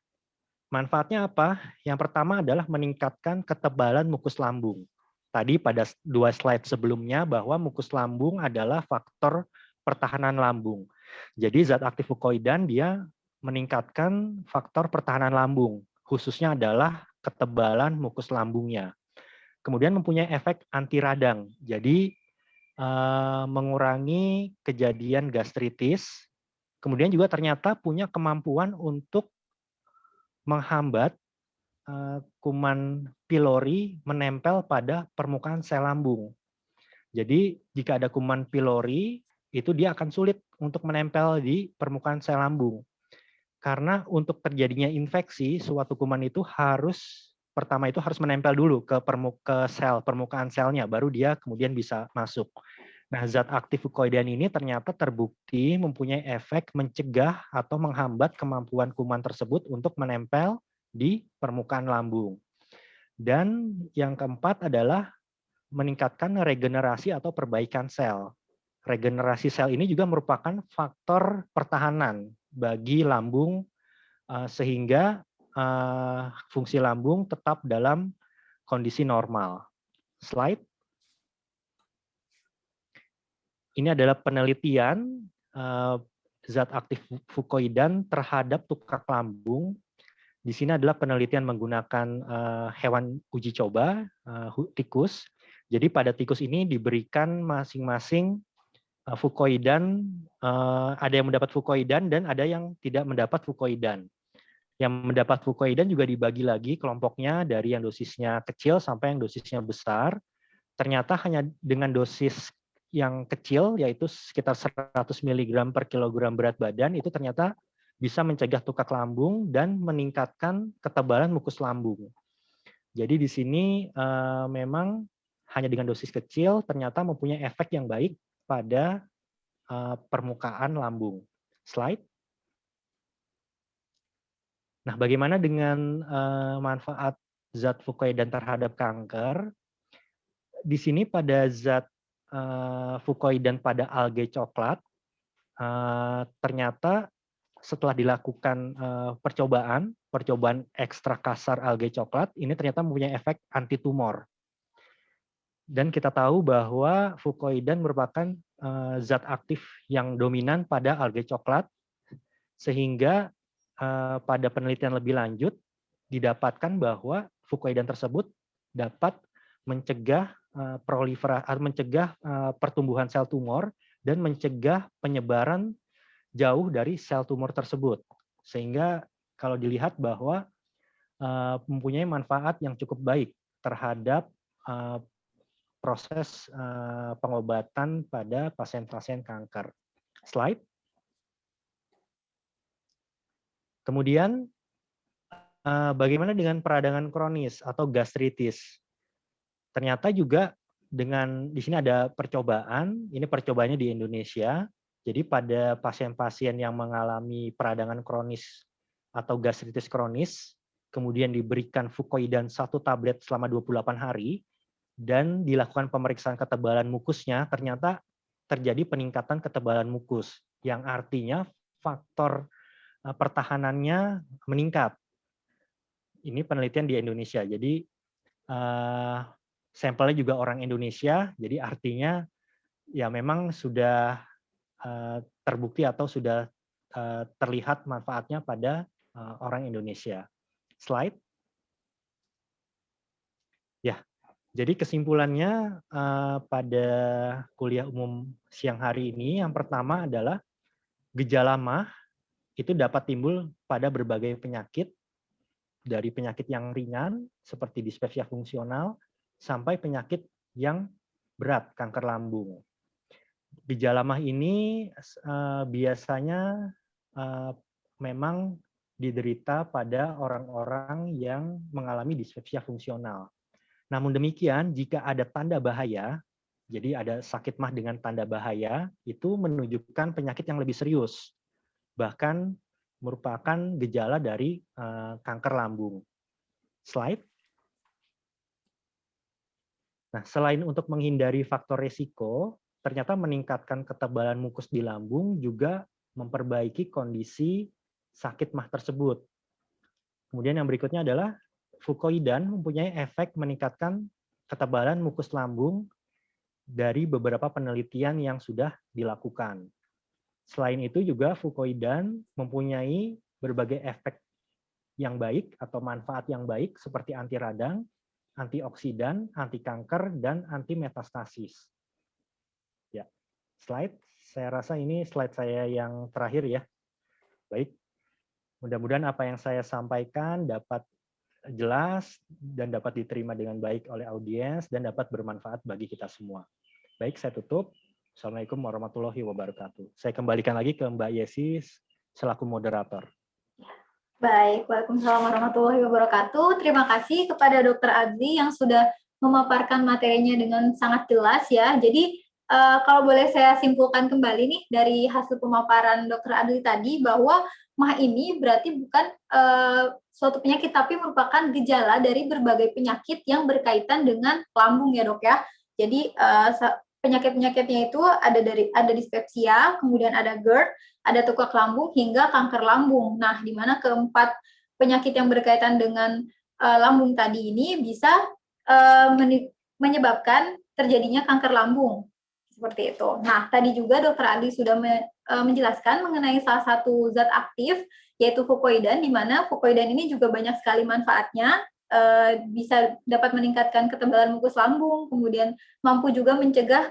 manfaatnya apa? Yang pertama adalah meningkatkan ketebalan mukus lambung. Tadi pada 2 slide sebelumnya bahwa mukus lambung adalah faktor pertahanan lambung. Jadi zat aktif fukoidan dia meningkatkan faktor pertahanan lambung, khususnya adalah ketebalan mukus lambungnya. Kemudian mempunyai efek anti radang. Jadi mengurangi kejadian gastritis. Kemudian juga ternyata punya kemampuan untuk menghambat kuman pylori menempel pada permukaan sel lambung. Jadi jika ada kuman pylori, itu dia akan sulit untuk menempel di permukaan sel lambung. Karena untuk terjadinya infeksi, suatu kuman itu pertama itu harus menempel dulu ke sel, permukaan selnya, baru dia kemudian bisa masuk. Nah, zat aktif fukoidan ini ternyata terbukti mempunyai efek mencegah atau menghambat kemampuan kuman tersebut untuk menempel di permukaan lambung. Dan yang keempat adalah meningkatkan regenerasi atau perbaikan sel. Regenerasi sel ini juga merupakan faktor pertahanan bagi lambung sehingga fungsi lambung tetap dalam kondisi normal. Slide. Ini adalah penelitian zat aktif fukoidan terhadap tukak lambung. Di sini adalah penelitian menggunakan hewan uji coba, tikus. Jadi pada tikus ini diberikan masing-masing fukoidan, ada yang mendapat fukoidan dan ada yang tidak mendapat fukoidan. Yang mendapat fukoidan juga dibagi lagi kelompoknya dari yang dosisnya kecil sampai yang dosisnya besar. Ternyata hanya dengan dosis yang kecil, yaitu sekitar 100 mg per kilogram berat badan, itu ternyata bisa mencegah tukak lambung dan meningkatkan ketebalan mukus lambung. Jadi di sini memang hanya dengan dosis kecil ternyata mempunyai efek yang baik pada permukaan lambung. Slide. Nah, bagaimana dengan manfaat zat fukoidan terhadap kanker? Di sini pada zat fukoidan pada alge coklat, ternyata setelah dilakukan percobaan ekstra kasar alge coklat, ini ternyata mempunyai efek anti tumor. Dan kita tahu bahwa fukoidan merupakan zat aktif yang dominan pada alge coklat, sehingga pada penelitian lebih lanjut didapatkan bahwa fukoidan tersebut dapat mencegah mencegah pertumbuhan sel tumor dan mencegah penyebaran jauh dari sel tumor tersebut. Sehingga kalau dilihat bahwa mempunyai manfaat yang cukup baik terhadap proses pengobatan pada pasien-pasien kanker. Slide. Kemudian bagaimana dengan peradangan kronis atau gastritis? Ternyata juga di sini ada percobaan, ini percobaannya di Indonesia. Jadi pada pasien-pasien yang mengalami peradangan kronis atau gastritis kronis, kemudian diberikan fukoidan 1 tablet selama 28 hari, dan dilakukan pemeriksaan ketebalan mukusnya, ternyata terjadi peningkatan ketebalan mukus, yang artinya faktor pertahanannya meningkat. Ini penelitian di Indonesia, jadi sampelnya juga orang Indonesia, jadi artinya ya memang sudah terbukti atau sudah terlihat manfaatnya pada orang Indonesia. Slide. Ya, jadi kesimpulannya pada kuliah umum siang hari ini, yang pertama adalah gejala MAH itu dapat timbul pada berbagai penyakit, dari penyakit yang ringan seperti dispepsia fungsional sampai penyakit yang berat, kanker lambung. Gejala MAH ini biasanya memang diderita pada orang-orang yang mengalami dispepsia fungsional. Namun demikian, jika ada tanda bahaya, jadi ada sakit MAH dengan tanda bahaya, itu menunjukkan penyakit yang lebih serius, bahkan merupakan gejala dari kanker lambung. Slide. Nah, selain untuk menghindari faktor resiko, ternyata meningkatkan ketebalan mukus di lambung juga memperbaiki kondisi sakit MAH tersebut. Kemudian yang berikutnya adalah fukoidan mempunyai efek meningkatkan ketebalan mukus lambung dari beberapa penelitian yang sudah dilakukan. Selain itu juga fukoidan mempunyai berbagai efek yang baik atau manfaat yang baik seperti anti radang, antioksidan, anti kanker, dan anti metastasis. Ya, slide. Saya rasa ini slide saya yang terakhir ya. Baik. Mudah-mudahan apa yang saya sampaikan dapat jelas dan dapat diterima dengan baik oleh audiens dan dapat bermanfaat bagi kita semua. Baik, saya tutup. Assalamualaikum warahmatullahi wabarakatuh. Saya kembalikan lagi ke Mbak Yesi selaku moderator. Baik, waalaikumsalam warahmatullahi wabarakatuh. Terima kasih kepada Dr. Adli yang sudah memaparkan materinya dengan sangat jelas ya. Jadi kalau boleh saya simpulkan kembali nih dari hasil pemaparan Dr. Adli tadi bahwa MAH ini berarti bukan suatu penyakit tapi merupakan gejala dari berbagai penyakit yang berkaitan dengan lambung ya dok ya. Jadi penyakit-penyakitnya itu ada dispepsia, kemudian ada GERD, ada tukak lambung hingga kanker lambung. Nah, di mana keempat penyakit yang berkaitan dengan lambung tadi ini bisa menyebabkan terjadinya kanker lambung. Seperti itu. Nah, tadi juga Dr. Adi sudah menjelaskan mengenai salah satu zat aktif, yaitu fukoidan, di mana fukoidan ini juga banyak sekali manfaatnya, bisa dapat meningkatkan ketebalan mukus lambung, kemudian mampu juga mencegah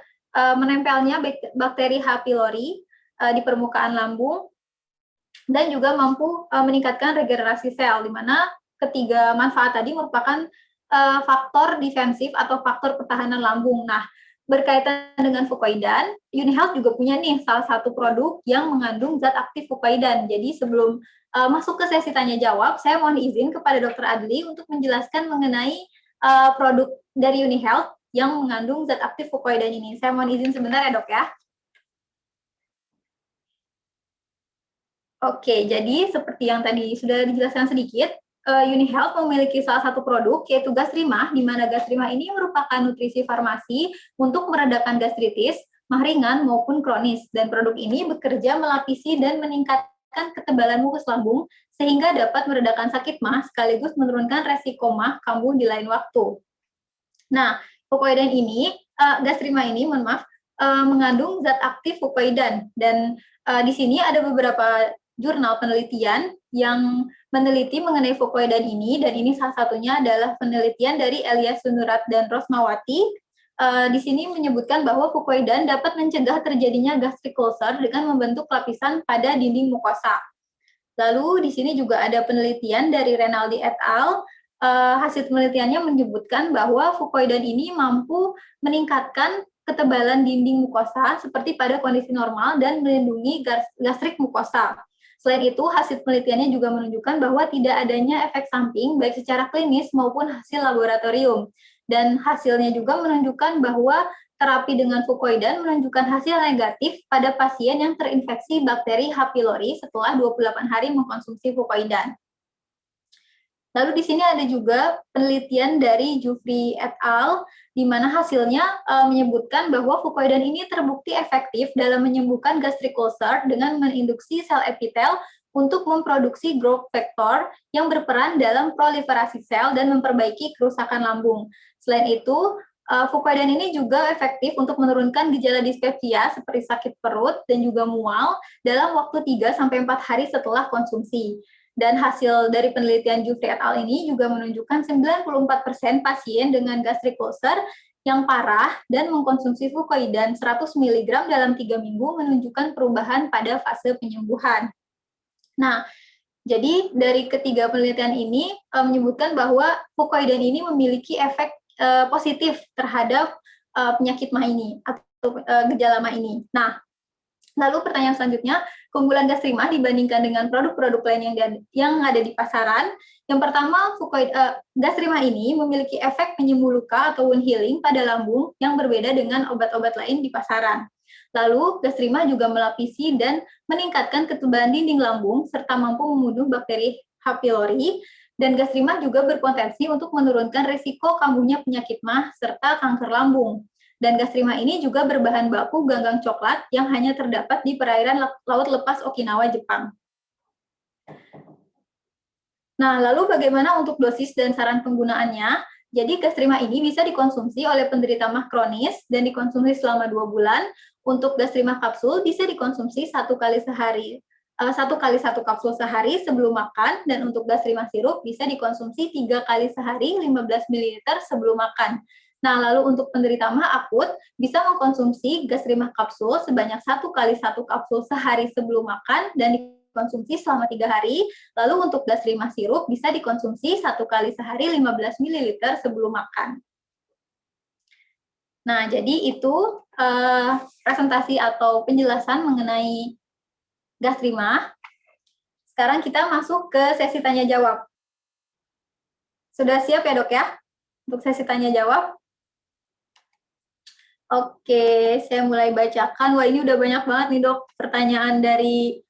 menempelnya bakteri H. pylori di permukaan lambung, dan juga mampu meningkatkan regenerasi sel, di mana ketiga manfaat tadi merupakan faktor defensif atau faktor pertahanan lambung. Nah, berkaitan dengan fukoidan, UniHealth juga punya nih salah satu produk yang mengandung zat aktif fukoidan. Jadi sebelum masuk ke sesi tanya jawab, saya mohon izin kepada Dr. Adli untuk menjelaskan mengenai produk dari UniHealth yang mengandung zat aktif fukoidan ini. Saya mohon izin sebentar ya dok ya. Oke, jadi seperti yang tadi sudah dijelaskan sedikit, UniHealth memiliki salah satu produk yaitu Gastrimah, di mana Gastrimah ini merupakan nutrisi farmasi untuk meredakan gastritis, MAH ringan maupun kronis, dan produk ini bekerja melapisi dan meningkatkan ketebalan mukus lambung sehingga dapat meredakan sakit MAH sekaligus menurunkan resiko MAH kambuh di lain waktu. Nah, fukoidan ini, Gastrimah ini, mohon maaf, mengandung zat aktif fukoidan, dan di sini ada beberapa jurnal penelitian yang meneliti mengenai fukoidan ini, dan ini salah satunya adalah penelitian dari Elias Sunurat dan Rosmawati. Di sini menyebutkan bahwa fukoidan dapat mencegah terjadinya gastric ulcer dengan membentuk lapisan pada dinding mukosa. Lalu di sini juga ada penelitian dari Renaldi et al. Hasil penelitiannya menyebutkan bahwa fukoidan ini mampu meningkatkan ketebalan dinding mukosa seperti pada kondisi normal dan melindungi gastrik mukosa. Selain itu, hasil penelitiannya juga menunjukkan bahwa tidak adanya efek samping baik secara klinis maupun hasil laboratorium. Dan hasilnya juga menunjukkan bahwa terapi dengan fukoidan menunjukkan hasil negatif pada pasien yang terinfeksi bakteri H. pylori setelah 28 hari mengkonsumsi fukoidan. Lalu di sini ada juga penelitian dari Jufri et al. Di mana hasilnya menyebutkan bahwa fukoidan ini terbukti efektif dalam menyembuhkan gastric ulcer dengan menginduksi sel epitel untuk memproduksi growth factor yang berperan dalam proliferasi sel dan memperbaiki kerusakan lambung. Selain itu, fukoidan ini juga efektif untuk menurunkan gejala dispepsia seperti sakit perut dan juga mual dalam waktu 3-4 hari setelah konsumsi. Dan hasil dari penelitian Jufri et al. Ini juga menunjukkan 94% pasien dengan gastric ulcer yang parah dan mengkonsumsi fukoidan 100 mg dalam 3 minggu menunjukkan perubahan pada fase penyembuhan. Nah, jadi dari ketiga penelitian ini menyebutkan bahwa fukoidan ini memiliki efek positif terhadap penyakit MAH ini, gejala mah ini. Nah, lalu pertanyaan selanjutnya, keunggulan Gasrima dibandingkan dengan produk-produk lain yang ada di pasaran. Yang pertama, Gasrima ini memiliki efek penyembuh luka atau wound healing pada lambung yang berbeda dengan obat-obat lain di pasaran. Lalu, Gasrima juga melapisi dan meningkatkan ketebalan dinding lambung serta mampu membunuh bakteri H. pylori. Dan Gasrima juga berpotensi untuk menurunkan risiko kambuhnya penyakit MAH serta kanker lambung. Dan Gasrima ini juga berbahan baku ganggang coklat yang hanya terdapat di perairan laut lepas Okinawa, Jepang. Nah, lalu bagaimana untuk dosis dan saran penggunaannya? Jadi Gasrima ini bisa dikonsumsi oleh penderita MAH kronis dan dikonsumsi selama 2 bulan. Untuk Gasrima kapsul bisa dikonsumsi 1 kali sehari, 1 kali 1 kapsul sehari sebelum makan, dan untuk Gasrima sirup bisa dikonsumsi 3 kali sehari 15 ml sebelum makan. Nah, lalu untuk penderita MAH akut bisa mengkonsumsi Gasrima kapsul sebanyak 1 kali 1 kapsul sehari sebelum makan dan dikonsumsi selama 3 hari. Lalu untuk Gasrima sirup bisa dikonsumsi 1 kali sehari 15 ml sebelum makan. Nah, jadi itu presentasi atau penjelasan mengenai Gasrima. Sekarang kita masuk ke sesi tanya jawab. Sudah siap ya, Dok ya? Untuk sesi tanya jawab? Oke, saya mulai bacakan. Wah, ini udah banyak banget nih, Dok, pertanyaan dari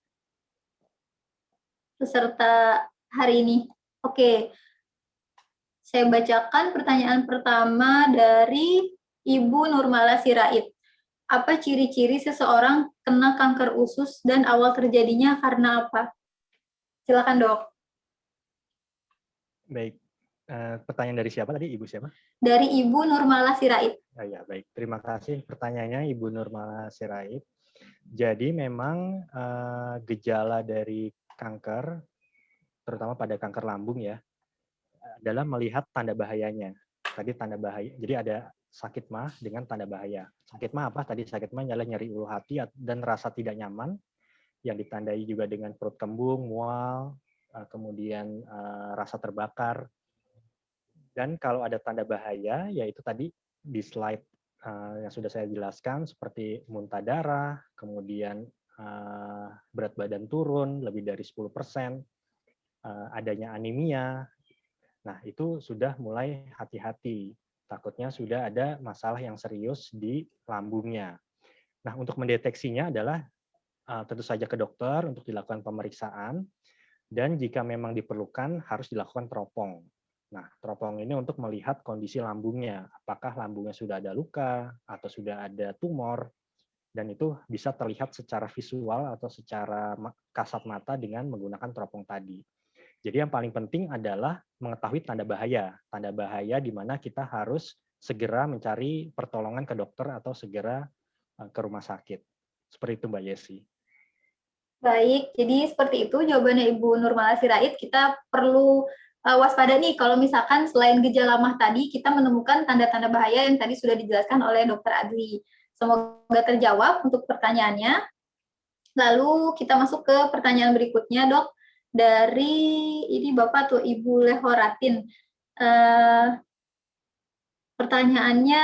peserta hari ini. Oke, saya bacakan pertanyaan pertama dari Ibu Nurmala Sirait. Apa ciri-ciri seseorang kena kanker usus dan awal terjadinya karena apa? Silakan, Dok. Baik. Pertanyaan dari siapa tadi? Ibu siapa? Dari Ibu Nurmala Sirait. Oh, ya, baik. Terima kasih pertanyaannya Ibu Nurmala Sirait. Jadi memang gejala dari kanker, terutama pada kanker lambung ya, adalah melihat tanda bahayanya. Tadi tanda bahaya. Jadi ada sakit MAH dengan tanda bahaya. Sakit MAH apa? Tadi sakit MAH adalah nyeri ulu hati dan rasa tidak nyaman yang ditandai juga dengan perut kembung, mual, kemudian rasa terbakar. Dan kalau ada tanda bahaya, yaitu tadi di slide yang sudah saya jelaskan, seperti muntah darah, kemudian berat badan turun lebih dari 10%, adanya anemia. Nah, itu sudah mulai hati-hati. Takutnya sudah ada masalah yang serius di lambungnya. Nah, untuk mendeteksinya adalah tentu saja ke dokter untuk dilakukan pemeriksaan, dan jika memang diperlukan harus dilakukan teropong. Nah, teropong ini untuk melihat kondisi lambungnya, apakah lambungnya sudah ada luka atau sudah ada tumor, dan itu bisa terlihat secara visual atau secara kasat mata dengan menggunakan teropong tadi. Jadi yang paling penting adalah mengetahui tanda bahaya di mana kita harus segera mencari pertolongan ke dokter atau segera ke rumah sakit. Seperti itu, Mbak Yesi. Baik, jadi seperti itu jawabannya Ibu Nurmala Sirait. Kita perlu waspada nih kalau misalkan selain gejala MAH tadi kita menemukan tanda-tanda bahaya yang tadi sudah dijelaskan oleh Dr. Adli. Semoga terjawab untuk pertanyaannya. Lalu kita masuk ke pertanyaan berikutnya, Dok. Dari ini Bapak atau Ibu Lehoratin. Pertanyaannya,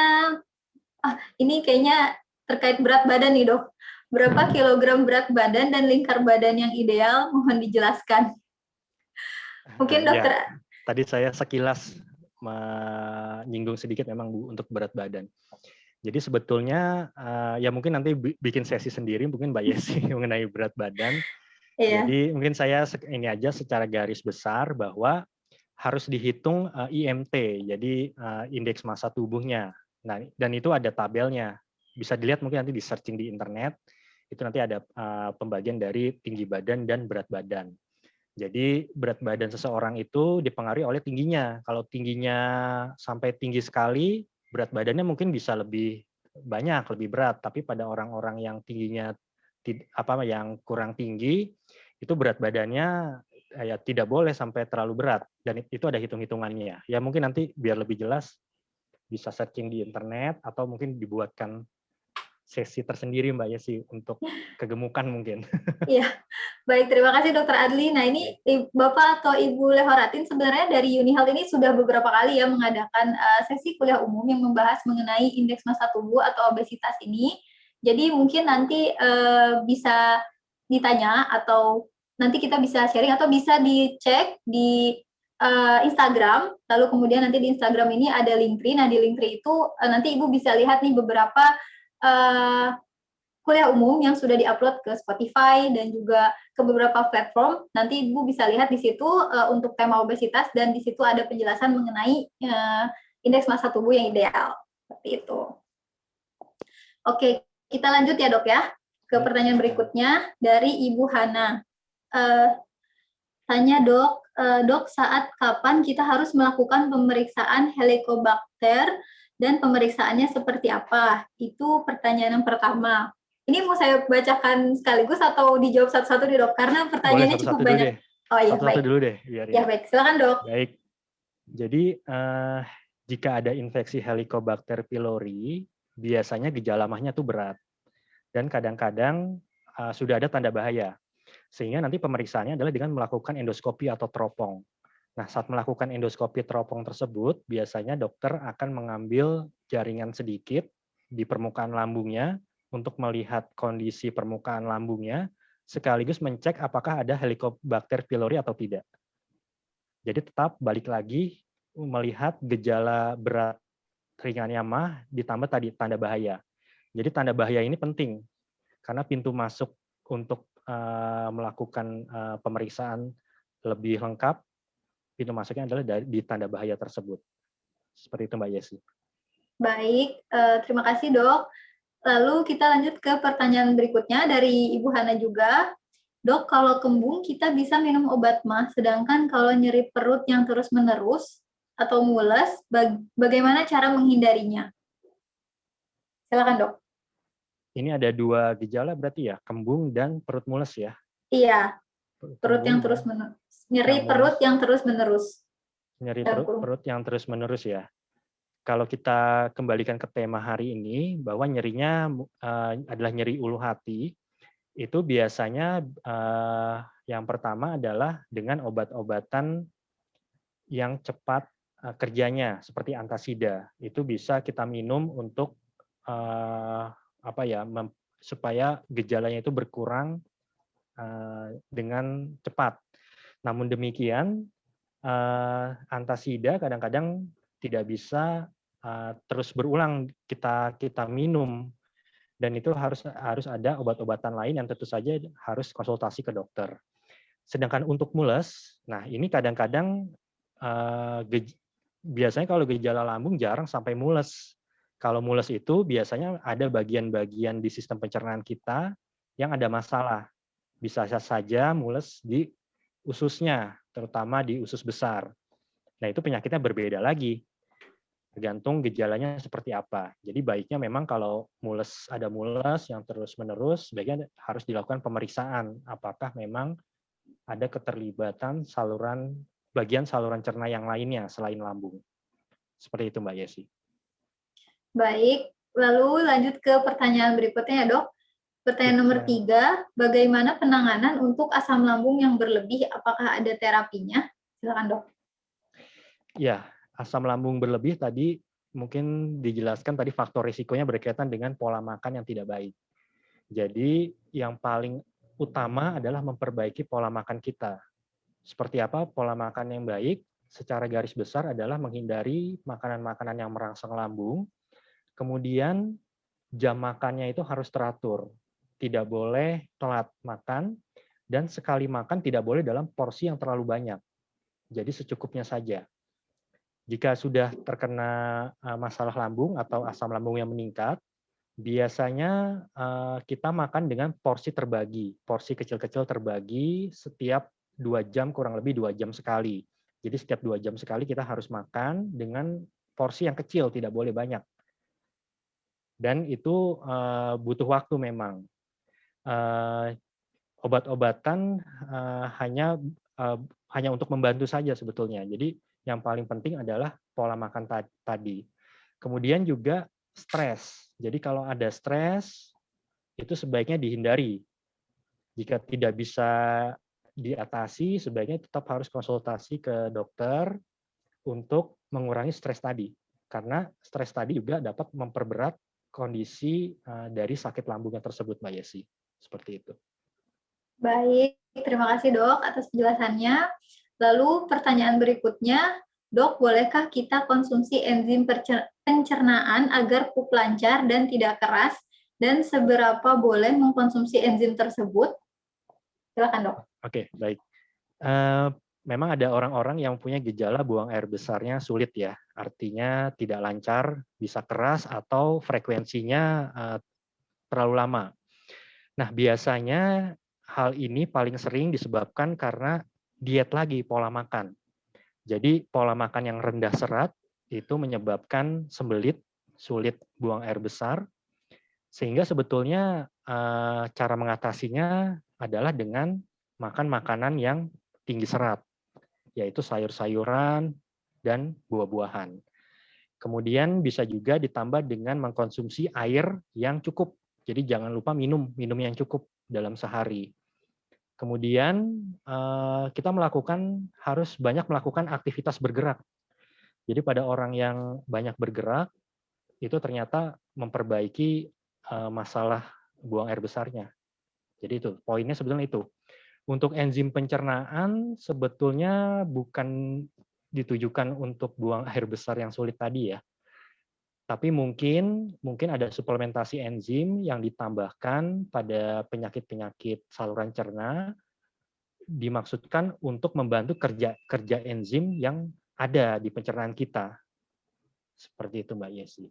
ini kayaknya terkait berat badan nih, Dok. Berapa kilogram berat badan dan lingkar badan yang ideal? Mohon dijelaskan. Mungkin dokter. Ya, tadi saya sekilas menyinggung sedikit memang Bu untuk berat badan. Jadi sebetulnya ya mungkin nanti bikin sesi sendiri mungkin Mbak Yesi mengenai berat badan. Iya. Jadi mungkin saya ini aja secara garis besar bahwa harus dihitung IMT, jadi indeks massa tubuhnya. Nah, dan itu ada tabelnya. Bisa dilihat mungkin nanti di searching di internet. Itu nanti ada pembagian dari tinggi badan dan berat badan. Jadi berat badan seseorang itu dipengaruhi oleh tingginya. Kalau tingginya sampai tinggi sekali, berat badannya mungkin bisa lebih banyak, lebih berat. Tapi pada orang-orang yang tingginya yang kurang tinggi, itu berat badannya ya tidak boleh sampai terlalu berat. Dan itu ada hitung-hitungannya. Ya mungkin nanti biar lebih jelas bisa searching di internet atau mungkin dibuatkan sesi tersendiri Mbak Yesi untuk kegemukan mungkin. Iya, baik, terima kasih Dokter Adli. Nah, ini Bapak atau Ibu Lehoratin sebenarnya dari Unihealth ini sudah beberapa kali ya mengadakan sesi kuliah umum yang membahas mengenai indeks massa tubuh atau obesitas ini. Jadi mungkin nanti bisa ditanya atau nanti kita bisa sharing atau bisa dicek di Instagram. Lalu kemudian nanti di Instagram ini ada Linktree. Nah, di Linktree itu nanti Ibu bisa lihat nih beberapa kuliah umum yang sudah diupload ke Spotify dan juga ke beberapa platform. Nanti Ibu bisa lihat di situ untuk tema obesitas dan di situ ada penjelasan mengenai indeks massa tubuh yang ideal. Seperti itu. Oke, kita lanjut ya Dok ya ke pertanyaan berikutnya dari Ibu Hana. Tanya Dok, Dok saat kapan kita harus melakukan pemeriksaan Helicobacter dan pemeriksaannya seperti apa? Itu pertanyaan yang pertama. Ini mau saya bacakan sekaligus atau dijawab satu-satu nih Dok? Karena pertanyaannya cukup banyak. Oh iya, satu-satu dulu deh. Biar ya baik, silakan Dok. Baik. Jadi jika ada infeksi Helicobacter pylori, biasanya gejala mahnya tuh berat. Dan kadang-kadang sudah ada tanda bahaya. Sehingga nanti pemeriksaannya adalah dengan melakukan endoskopi atau teropong. Nah, saat melakukan endoskopi teropong tersebut, biasanya dokter akan mengambil jaringan sedikit di permukaan lambungnya untuk melihat kondisi permukaan lambungnya, sekaligus mencek apakah ada Helicobacter pylori atau tidak. Jadi tetap balik lagi melihat gejala berat ringannya mah ditambah tadi tanda bahaya. Jadi tanda bahaya ini penting karena pintu masuk untuk melakukan pemeriksaan lebih lengkap, pintu masuknya adalah di tanda bahaya tersebut. Seperti itu Mbak Yesi. Baik, terima kasih Dok. Lalu kita lanjut ke pertanyaan berikutnya dari Ibu Hana juga. Dok, kalau kembung kita bisa minum obat mah, sedangkan kalau nyeri perut yang terus-menerus atau mules, bagaimana cara menghindarinya? Silakan Dok. Ini ada dua gejala berarti ya, kembung dan perut mules ya? Iya, perut yang terus-menerus. Nyeri perut yang terus-menerus. Nyeri perut yang terus-menerus ya. Kalau kita kembalikan ke tema hari ini, bahwa nyerinya adalah nyeri ulu hati, itu biasanya yang pertama adalah dengan obat-obatan yang cepat kerjanya, seperti antasida. Itu bisa kita minum untuk supaya gejalanya itu berkurang dengan cepat. Namun demikian, antasida kadang-kadang tidak bisa terus berulang kita minum, dan itu harus ada obat-obatan lain yang tentu saja harus konsultasi ke dokter. Sedangkan untuk mules, nah ini kadang-kadang biasanya kalau gejala lambung jarang sampai mules. Kalau mules itu biasanya ada bagian-bagian di sistem pencernaan kita yang ada masalah. Bisa saja mules di ususnya, terutama di usus besar. Nah, itu penyakitnya berbeda lagi. Tergantung gejalanya seperti apa. Jadi baiknya memang kalau ada mules yang terus-menerus, baiknya harus dilakukan pemeriksaan. Apakah memang ada keterlibatan bagian saluran cerna yang lainnya selain lambung. Seperti itu Mbak Yesi. Baik, lalu lanjut ke pertanyaan berikutnya ya Dok. Pertanyaan nomor 3, bagaimana penanganan untuk asam lambung yang berlebih? Apakah ada terapinya? Silakan Dok. Ya, asam lambung berlebih tadi mungkin dijelaskan tadi faktor risikonya berkaitan dengan pola makan yang tidak baik. Jadi yang paling utama adalah memperbaiki pola makan kita. Seperti apa pola makan yang baik? Secara garis besar adalah menghindari makanan-makanan yang merangsang lambung. Kemudian jam makannya itu harus teratur. Tidak boleh telat makan, dan sekali makan tidak boleh dalam porsi yang terlalu banyak. Jadi secukupnya saja. Jika sudah terkena masalah lambung atau asam lambung yang meningkat, biasanya kita makan dengan porsi terbagi. Porsi kecil-kecil terbagi setiap 2 jam, kurang lebih 2 jam sekali. Jadi setiap 2 jam sekali kita harus makan dengan porsi yang kecil, tidak boleh banyak. Dan itu butuh waktu memang. Obat-obatan hanya untuk membantu saja sebetulnya. Jadi yang paling penting adalah pola makan tadi. Kemudian juga stres. Jadi kalau ada stres, itu sebaiknya dihindari. Jika tidak bisa diatasi, sebaiknya tetap harus konsultasi ke dokter untuk mengurangi stres tadi. Karena stres tadi juga dapat memperberat kondisi dari sakit lambungnya tersebut, Mbak Yesi. Seperti itu. Baik, terima kasih dok atas penjelasannya. Lalu pertanyaan berikutnya, dok, bolehkah kita konsumsi enzim pencernaan agar pup lancar dan tidak keras? Dan seberapa boleh mengkonsumsi enzim tersebut? Silakan dok. Oke, baik. Memang ada orang-orang yang punya gejala buang air besarnya sulit ya, artinya tidak lancar, bisa keras, atau frekuensinya terlalu lama. Nah, biasanya hal ini paling sering disebabkan karena diet lagi, pola makan. Jadi pola makan yang rendah serat itu menyebabkan sembelit, sulit buang air besar, sehingga sebetulnya cara mengatasinya adalah dengan makan makanan yang tinggi serat, yaitu sayur-sayuran dan buah-buahan. Kemudian bisa juga ditambah dengan mengkonsumsi air yang cukup. Jadi jangan lupa minum yang cukup dalam sehari. Kemudian kita harus banyak melakukan aktivitas bergerak. Jadi pada orang yang banyak bergerak, itu ternyata memperbaiki masalah buang air besarnya. Jadi itu, poinnya sebetulnya itu. Untuk enzim pencernaan sebetulnya bukan ditujukan untuk buang air besar yang sulit tadi ya. Tapi mungkin ada suplementasi enzim yang ditambahkan pada penyakit-penyakit saluran cerna, dimaksudkan untuk membantu kerja enzim yang ada di pencernaan kita. Seperti itu Mbak Yesi.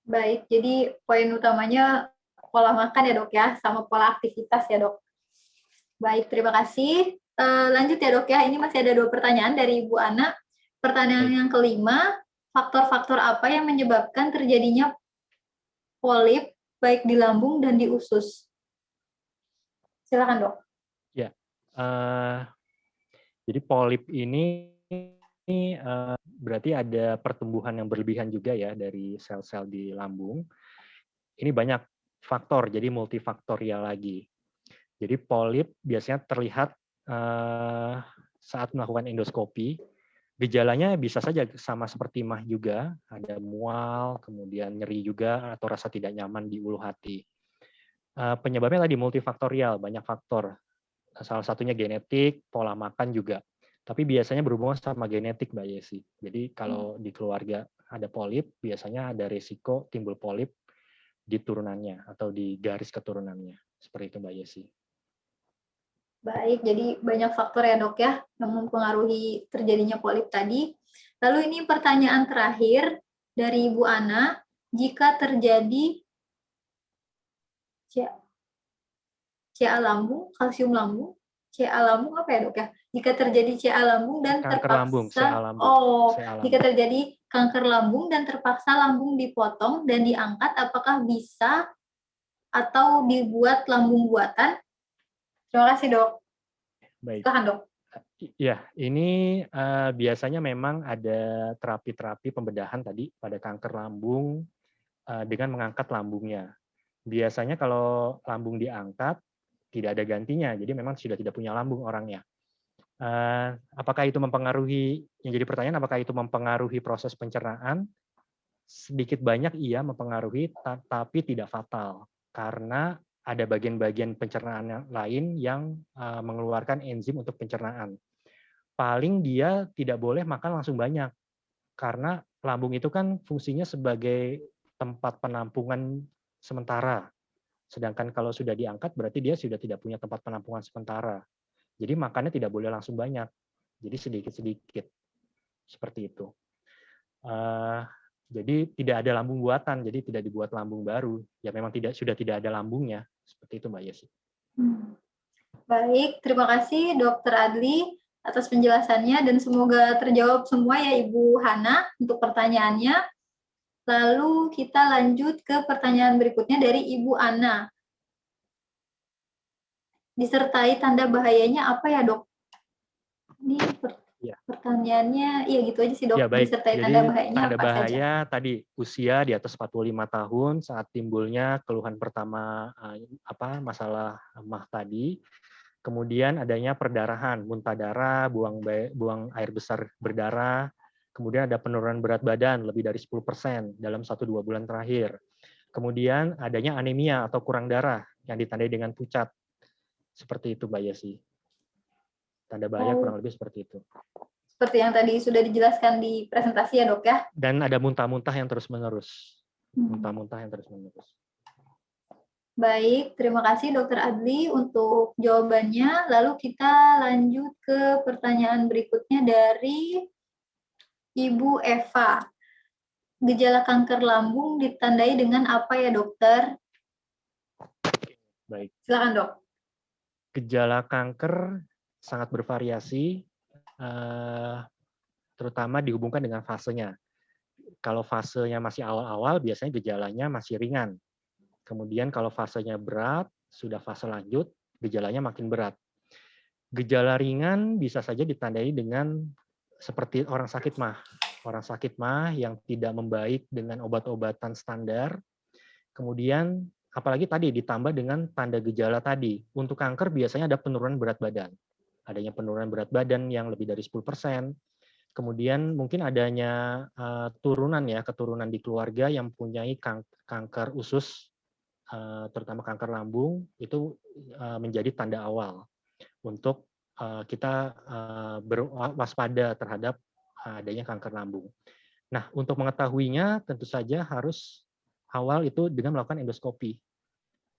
Baik, jadi poin utamanya pola makan ya dok ya, sama pola aktivitas ya dok. Baik, terima kasih. Lanjut ya dok ya, ini masih ada 2 pertanyaan dari Ibu Ana. Pertanyaan yang kelima, faktor-faktor apa yang menyebabkan terjadinya polip baik di lambung dan di usus? Silakan dok. Ya, jadi polip ini berarti ada pertumbuhan yang berlebihan juga ya dari sel-sel di lambung. Ini banyak faktor, jadi multifaktorial lagi. Jadi polip biasanya terlihat saat melakukan endoskopi. Gejalanya bisa saja sama seperti MAH juga, ada mual, kemudian nyeri juga, atau rasa tidak nyaman di ulu hati. Penyebabnya tadi multifaktorial, banyak faktor. Salah satunya genetik, pola makan juga. Tapi biasanya berhubungan sama genetik, Mbak Yesi. Jadi kalau di keluarga ada polip, biasanya ada risiko timbul polip di turunannya atau di garis keturunannya. Seperti itu, Mbak Yesi. Baik, jadi banyak faktor ya dok ya yang mempengaruhi terjadinya polip tadi. Lalu ini pertanyaan terakhir dari Ibu Ana, jika terjadi CA lambung, kalsium lambung, CA lambung apa ya dok ya? Jika terjadi CA lambung dan jika terjadi kanker lambung dan terpaksa lambung dipotong dan diangkat, apakah bisa atau dibuat lambung buatan? Terima kasih dok. Baik. Silahkan dok. Ya, ini biasanya memang ada terapi-terapi pembedahan tadi pada kanker lambung dengan mengangkat lambungnya. Biasanya kalau lambung diangkat, tidak ada gantinya, jadi memang sudah tidak punya lambung orangnya. Apakah itu mempengaruhi, yang jadi pertanyaan, apakah itu mempengaruhi proses pencernaan? Sedikit banyak iya mempengaruhi, tapi tidak fatal. Karena ada bagian-bagian pencernaan yang lain yang mengeluarkan enzim untuk pencernaan. Paling dia tidak boleh makan langsung banyak, karena lambung itu kan fungsinya sebagai tempat penampungan sementara. Sedangkan kalau sudah diangkat, berarti dia sudah tidak punya tempat penampungan sementara. Jadi makannya tidak boleh langsung banyak, jadi sedikit-sedikit. Seperti itu. Jadi tidak ada lambung buatan, jadi tidak dibuat lambung baru. Ya memang sudah tidak ada lambungnya. Seperti itu Mbak Yesi. Baik, terima kasih Dr. Adli atas penjelasannya dan semoga terjawab semua ya Ibu Hana untuk pertanyaannya. Lalu kita lanjut ke pertanyaan berikutnya dari Ibu Ana. Disertai tanda bahayanya apa ya dok? Ini Ya. Pertanyaannya, iya gitu aja sih dok, Ya baik, disertai jadi tanda bahayanya tanda apa saja? bahaya tadi usia di atas 45 tahun saat timbulnya keluhan pertama masalah mah tadi, kemudian adanya perdarahan, muntah darah, buang air besar berdarah, kemudian ada penurunan berat badan lebih dari 10% dalam 1-2 bulan terakhir. Kemudian adanya anemia atau kurang darah yang ditandai dengan pucat. Seperti itu Mbak Yesi. Tanda bahaya kurang lebih seperti itu. Seperti yang tadi sudah dijelaskan di presentasi ya dok ya. Dan ada muntah-muntah yang terus-menerus. Muntah-muntah yang terus-menerus. Baik, terima kasih Dokter Adli untuk jawabannya. Lalu kita lanjut ke pertanyaan berikutnya dari Ibu Eva. Gejala kanker lambung ditandai dengan apa ya dokter? Baik. Silakan dok. Gejala kanker sangat bervariasi, terutama dihubungkan dengan fasenya. Kalau fasenya masih awal-awal, biasanya gejalanya masih ringan. Kemudian kalau fasenya berat, sudah fase lanjut, gejalanya makin berat. Gejala ringan bisa saja ditandai dengan seperti orang sakit MAH. Orang sakit MAH yang tidak membaik dengan obat-obatan standar. Kemudian apalagi tadi ditambah dengan tanda gejala tadi. Untuk kanker biasanya ada penurunan berat badan. Adanya penurunan berat badan yang lebih dari 10%. Kemudian mungkin adanya keturunan di keluarga yang mempunyai kanker usus, terutama kanker lambung, itu menjadi tanda awal untuk kita berwaspada terhadap adanya kanker lambung. Nah, untuk mengetahuinya tentu saja harus awal itu dengan melakukan endoskopi.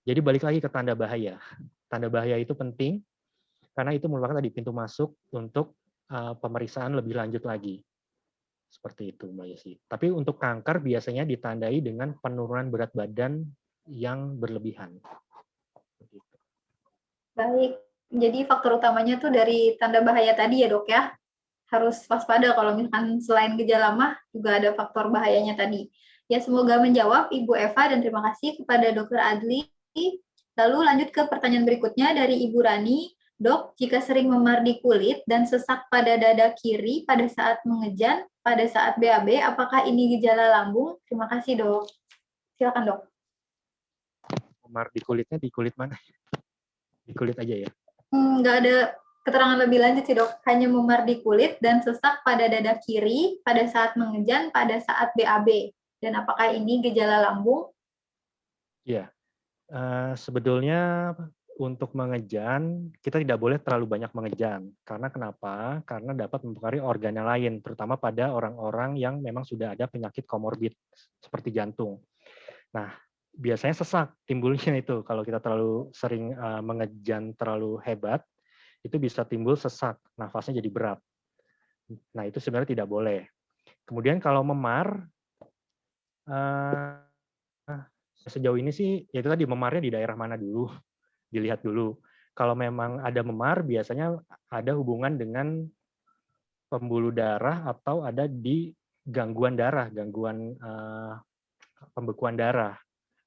Jadi balik lagi ke tanda bahaya. Tanda bahaya itu penting karena itu merupakan tadi pintu masuk untuk pemeriksaan lebih lanjut lagi. Seperti itu, Mbak Yesi. Tapi untuk kanker biasanya ditandai dengan penurunan berat badan yang berlebihan. Baik, jadi faktor utamanya tuh dari tanda bahaya tadi ya dok ya. Harus waspada kalau misalkan selain gejala mah juga ada faktor bahayanya tadi. Ya semoga menjawab Ibu Eva dan terima kasih kepada Dokter Adli. Lalu lanjut ke pertanyaan berikutnya dari Ibu Rani. Dok, jika sering memar di kulit dan sesak pada dada kiri pada saat mengejan, pada saat BAB, apakah ini gejala lambung? Terima kasih dok. Silakan dok. Memar di kulitnya di kulit mana? Di kulit aja ya? Nggak ada keterangan lebih lanjut sih dok, hanya memar di kulit dan sesak pada dada kiri pada saat mengejan pada saat BAB. Dan apakah ini gejala lambung? Ya, sebetulnya untuk mengejan kita tidak boleh terlalu banyak mengejan. Karena kenapa? Karena dapat mempengaruhi organ yang lain, terutama pada orang-orang yang memang sudah ada penyakit komorbid seperti jantung. Nah, biasanya sesak timbulnya itu kalau kita terlalu sering mengejan terlalu hebat, itu bisa timbul sesak, nafasnya jadi berat. Nah, itu sebenarnya tidak boleh. Kemudian kalau memar, sejauh ini sih, ya itu tadi memarnya di daerah mana dulu, dilihat dulu. Kalau memang ada memar, biasanya ada hubungan dengan pembuluh darah atau ada di gangguan darah, gangguan pembekuan darah.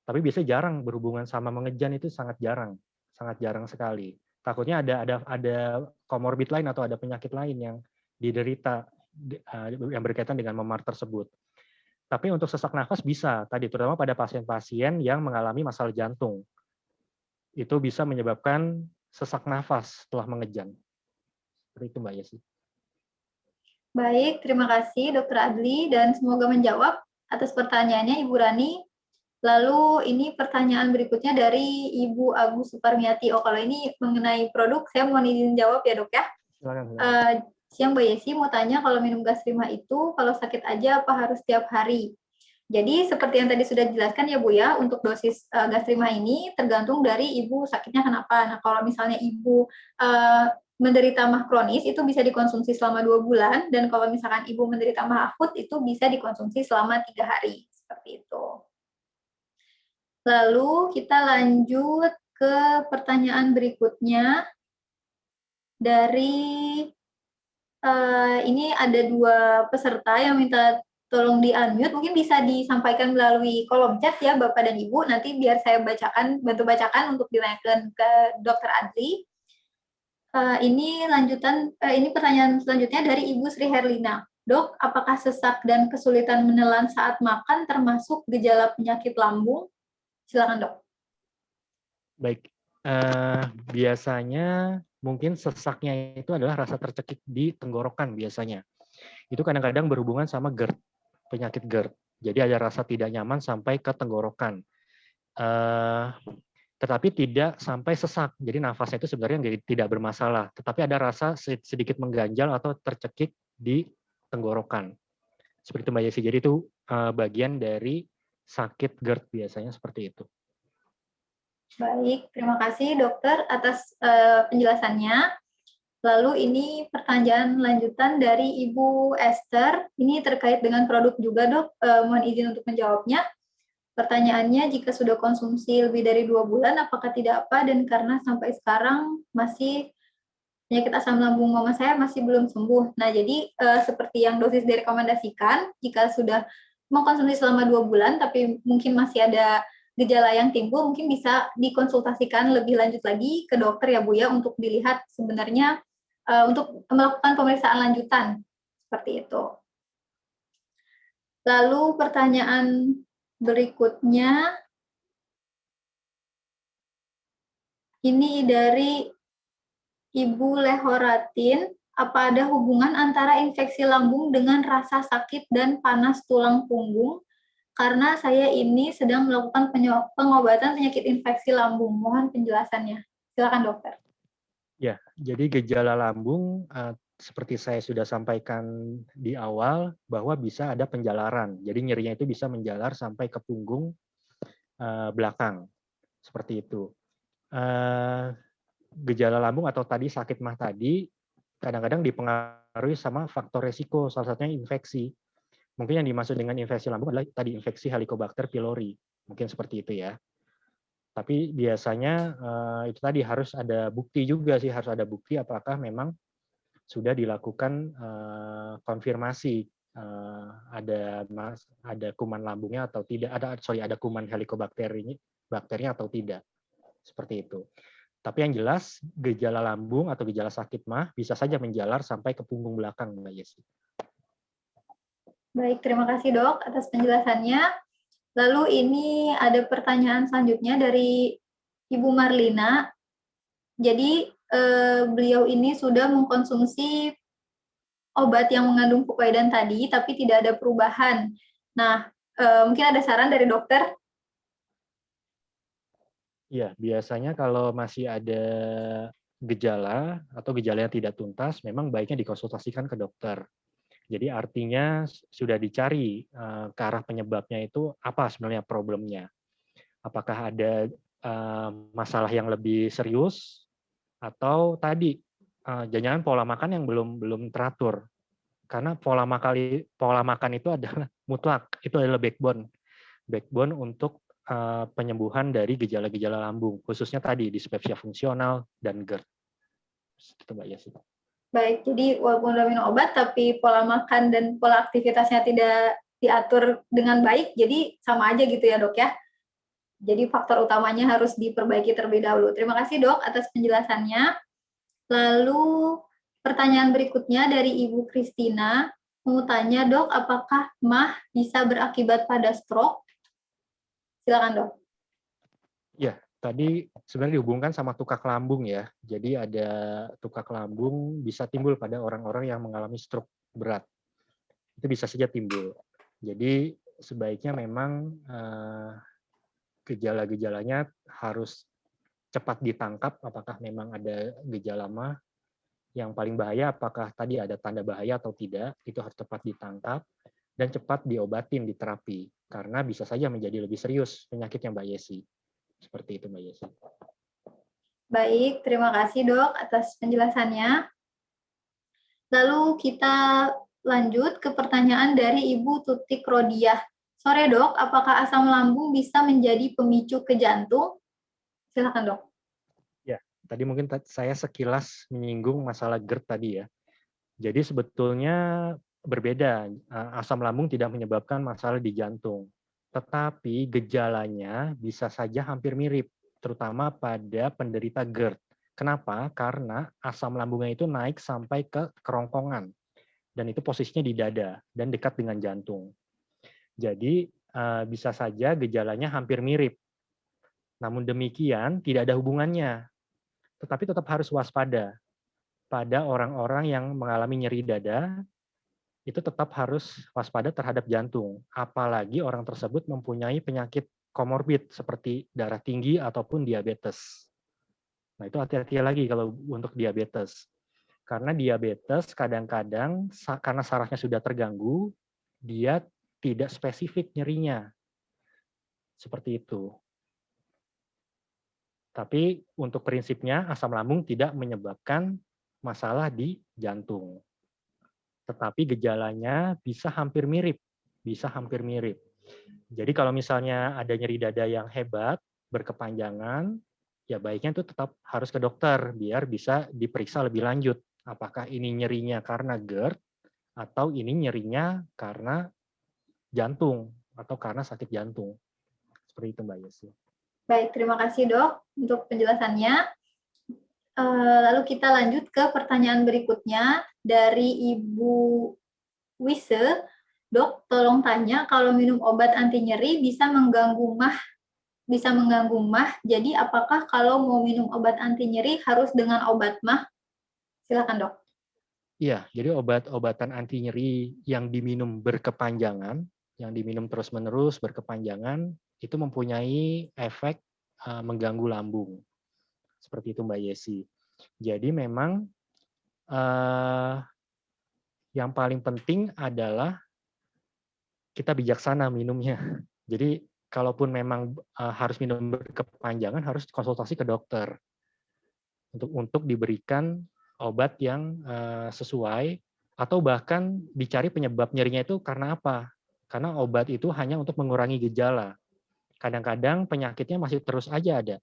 Tapi biasanya jarang berhubungan sama mengejan, itu sangat jarang sekali. Takutnya ada komorbid lain atau ada penyakit lain yang diderita yang berkaitan dengan memar tersebut. Tapi untuk sesak nafas bisa, tadi terutama pada pasien-pasien yang mengalami masalah jantung. Itu bisa menyebabkan sesak nafas setelah mengejan. Seperti itu Mbak Yesi. Baik, terima kasih Dokter Adli dan semoga menjawab atas pertanyaannya Ibu Rani. Lalu ini pertanyaan berikutnya dari Ibu Agus Suparmiati. Oh, kalau ini mengenai produk, saya mohon izin jawab ya dok ya. Silakan. Siang Mbak Yesi mau tanya kalau minum Gasrima itu kalau sakit aja apa harus setiap hari? Jadi seperti yang tadi sudah dijelaskan ya Bu ya, untuk dosis Gasrima ini tergantung dari ibu sakitnya kenapa. Nah kalau misalnya ibu menderita mah kronis itu bisa dikonsumsi selama 2 bulan, dan kalau misalkan ibu menderita mah akut itu bisa dikonsumsi selama 3 hari. Seperti itu. Lalu kita lanjut ke pertanyaan berikutnya dari ini ada 2 peserta yang minta tolong di-unmute, mungkin bisa disampaikan melalui kolom chat ya Bapak dan Ibu, nanti biar saya bantu bacakan untuk ditanyakan ke Dokter Adli. Ini pertanyaan selanjutnya dari Ibu Sri Herlina. Dok, apakah sesak dan kesulitan menelan saat makan termasuk gejala penyakit lambung? Silakan, Dok. Baik, biasanya mungkin sesaknya itu adalah rasa tercekik di tenggorokan biasanya. Itu kadang-kadang berhubungan sama GERD, penyakit GERD. Jadi ada rasa tidak nyaman sampai ke tenggorokan. Tetapi tidak sampai sesak. Jadi nafasnya itu sebenarnya tidak bermasalah. Tetapi ada rasa sedikit mengganjal atau tercekik di tenggorokan. Seperti itu Mbak Yesi. Jadi itu bagian dari sakit GERD biasanya seperti itu. Baik, terima kasih dokter atas penjelasannya. Lalu ini pertanyaan lanjutan dari Ibu Esther. Ini terkait dengan produk juga, Dok. Mohon izin untuk menjawabnya. Pertanyaannya, jika sudah konsumsi lebih dari 2 bulan, apakah tidak apa? Dan karena sampai sekarang masih penyakit asam lambung mama saya masih belum sembuh. Nah, jadi seperti yang dosis direkomendasikan, jika sudah mengkonsumsi selama 2 bulan, tapi mungkin masih ada gejala yang timbul, mungkin bisa dikonsultasikan lebih lanjut lagi ke dokter ya Bu ya, untuk dilihat sebenarnya untuk melakukan pemeriksaan lanjutan seperti itu. Lalu pertanyaan berikutnya ini dari Ibu Lehoratin, apa ada hubungan antara infeksi lambung dengan rasa sakit dan panas tulang punggung? Karena saya ini sedang melakukan pengobatan penyakit infeksi lambung. Mohon penjelasannya. Silakan dokter. Ya, jadi gejala lambung seperti saya sudah sampaikan di awal bahwa bisa ada penjalaran. Jadi nyerinya itu bisa menjalar sampai ke punggung belakang. Seperti itu. Gejala lambung atau tadi sakit mah tadi kadang-kadang dipengaruhi sama faktor resiko, salah satunya infeksi. Mungkin yang dimaksud dengan infeksi lambung adalah tadi infeksi Helicobacter pylori. Mungkin seperti itu ya. Tapi biasanya itu tadi harus ada bukti juga sih, harus ada bukti apakah memang sudah dilakukan konfirmasi ada kuman lambungnya atau tidak, ada kuman bakterinya atau tidak. Seperti itu. Tapi yang jelas gejala lambung atau gejala sakit mah bisa saja menjalar sampai ke punggung belakang, Mbak Yesi. Baik, terima kasih Dok atas penjelasannya. Lalu ini ada pertanyaan selanjutnya dari Ibu Marlina. Jadi beliau ini sudah mengkonsumsi obat yang mengandung fukoidan tadi, tapi tidak ada perubahan. Nah, mungkin ada saran dari dokter? Iya, biasanya kalau masih ada gejala atau gejala yang tidak tuntas, memang baiknya dikonsultasikan ke dokter. Jadi artinya sudah dicari ke arah penyebabnya itu apa sebenarnya problemnya. Apakah ada masalah yang lebih serius atau tadi jangan-jangan pola makan yang belum teratur. Karena pola makan itu adalah mutlak, itu adalah backbone untuk penyembuhan dari gejala-gejala lambung, khususnya tadi dispepsia fungsional dan GERD. Itu Mbak Yesi. Baik, jadi walaupun udah minum obat, tapi pola makan dan pola aktivitasnya tidak diatur dengan baik, jadi sama aja gitu ya dok ya. Jadi faktor utamanya harus diperbaiki terlebih dahulu. Terima kasih dok atas penjelasannya. Lalu pertanyaan berikutnya dari Ibu Kristina, mau tanya dok, apakah MAH bisa berakibat pada stroke? Silakan dok. Ya, tadi sebenarnya dihubungkan sama tukak lambung ya. Jadi ada tukak lambung bisa timbul pada orang-orang yang mengalami stroke berat. Itu bisa saja timbul. Jadi sebaiknya memang gejala-gejalanya harus cepat ditangkap apakah memang ada gejala MAH. Yang paling bahaya apakah tadi ada tanda bahaya atau tidak, itu harus cepat ditangkap dan cepat diobatin di terapi. Karena bisa saja menjadi lebih serius penyakitnya Mbak Yesi. Seperti itu Mbak Yesi. Baik, terima kasih dok atas penjelasannya. Lalu kita lanjut ke pertanyaan dari Ibu Tutik Rodiah. Sore dok, apakah asam lambung bisa menjadi pemicu ke jantung? Silakan dok. Ya, tadi mungkin saya sekilas menyinggung masalah GERD tadi ya. Jadi sebetulnya berbeda. Asam lambung tidak menyebabkan masalah di jantung. Tetapi gejalanya bisa saja hampir mirip, terutama pada penderita GERD. Kenapa? Karena asam lambungnya itu naik sampai ke kerongkongan. Dan itu posisinya di dada dan dekat dengan jantung. Jadi bisa saja gejalanya hampir mirip. Namun demikian tidak ada hubungannya. Tetapi tetap harus waspada. Pada orang-orang yang mengalami nyeri dada, itu tetap harus waspada terhadap jantung. Apalagi orang tersebut mempunyai penyakit komorbid seperti darah tinggi ataupun diabetes. Nah, itu hati-hati lagi kalau untuk diabetes. Karena diabetes kadang-kadang karena sarafnya sudah terganggu, dia tidak spesifik nyerinya. Seperti itu. Tapi untuk prinsipnya asam lambung tidak menyebabkan masalah di jantung. Tetapi gejalanya bisa hampir mirip. Jadi kalau misalnya ada nyeri dada yang hebat, berkepanjangan, ya baiknya itu tetap harus ke dokter biar bisa diperiksa lebih lanjut. Apakah ini nyerinya karena GERD atau ini nyerinya karena jantung atau karena sakit jantung. Seperti itu Mbak Yesi. Baik, terima kasih Dok untuk penjelasannya. Lalu kita lanjut ke pertanyaan berikutnya dari Ibu Wise. Dok, tolong tanya kalau minum obat anti nyeri bisa mengganggu mah. Jadi apakah kalau mau minum obat anti nyeri harus dengan obat mah? Silakan Dok. Iya, jadi obat-obatan anti nyeri yang diminum berkepanjangan, yang diminum terus-menerus berkepanjangan, itu mempunyai efek mengganggu lambung. Seperti itu Mbak Yesi. Jadi memang yang paling penting adalah kita bijaksana minumnya. Jadi kalaupun memang harus minum berkepanjangan, harus konsultasi ke dokter untuk diberikan obat yang sesuai, atau bahkan dicari penyebab nyerinya itu karena apa. Karena obat itu hanya untuk mengurangi gejala. Kadang-kadang penyakitnya masih terus aja ada.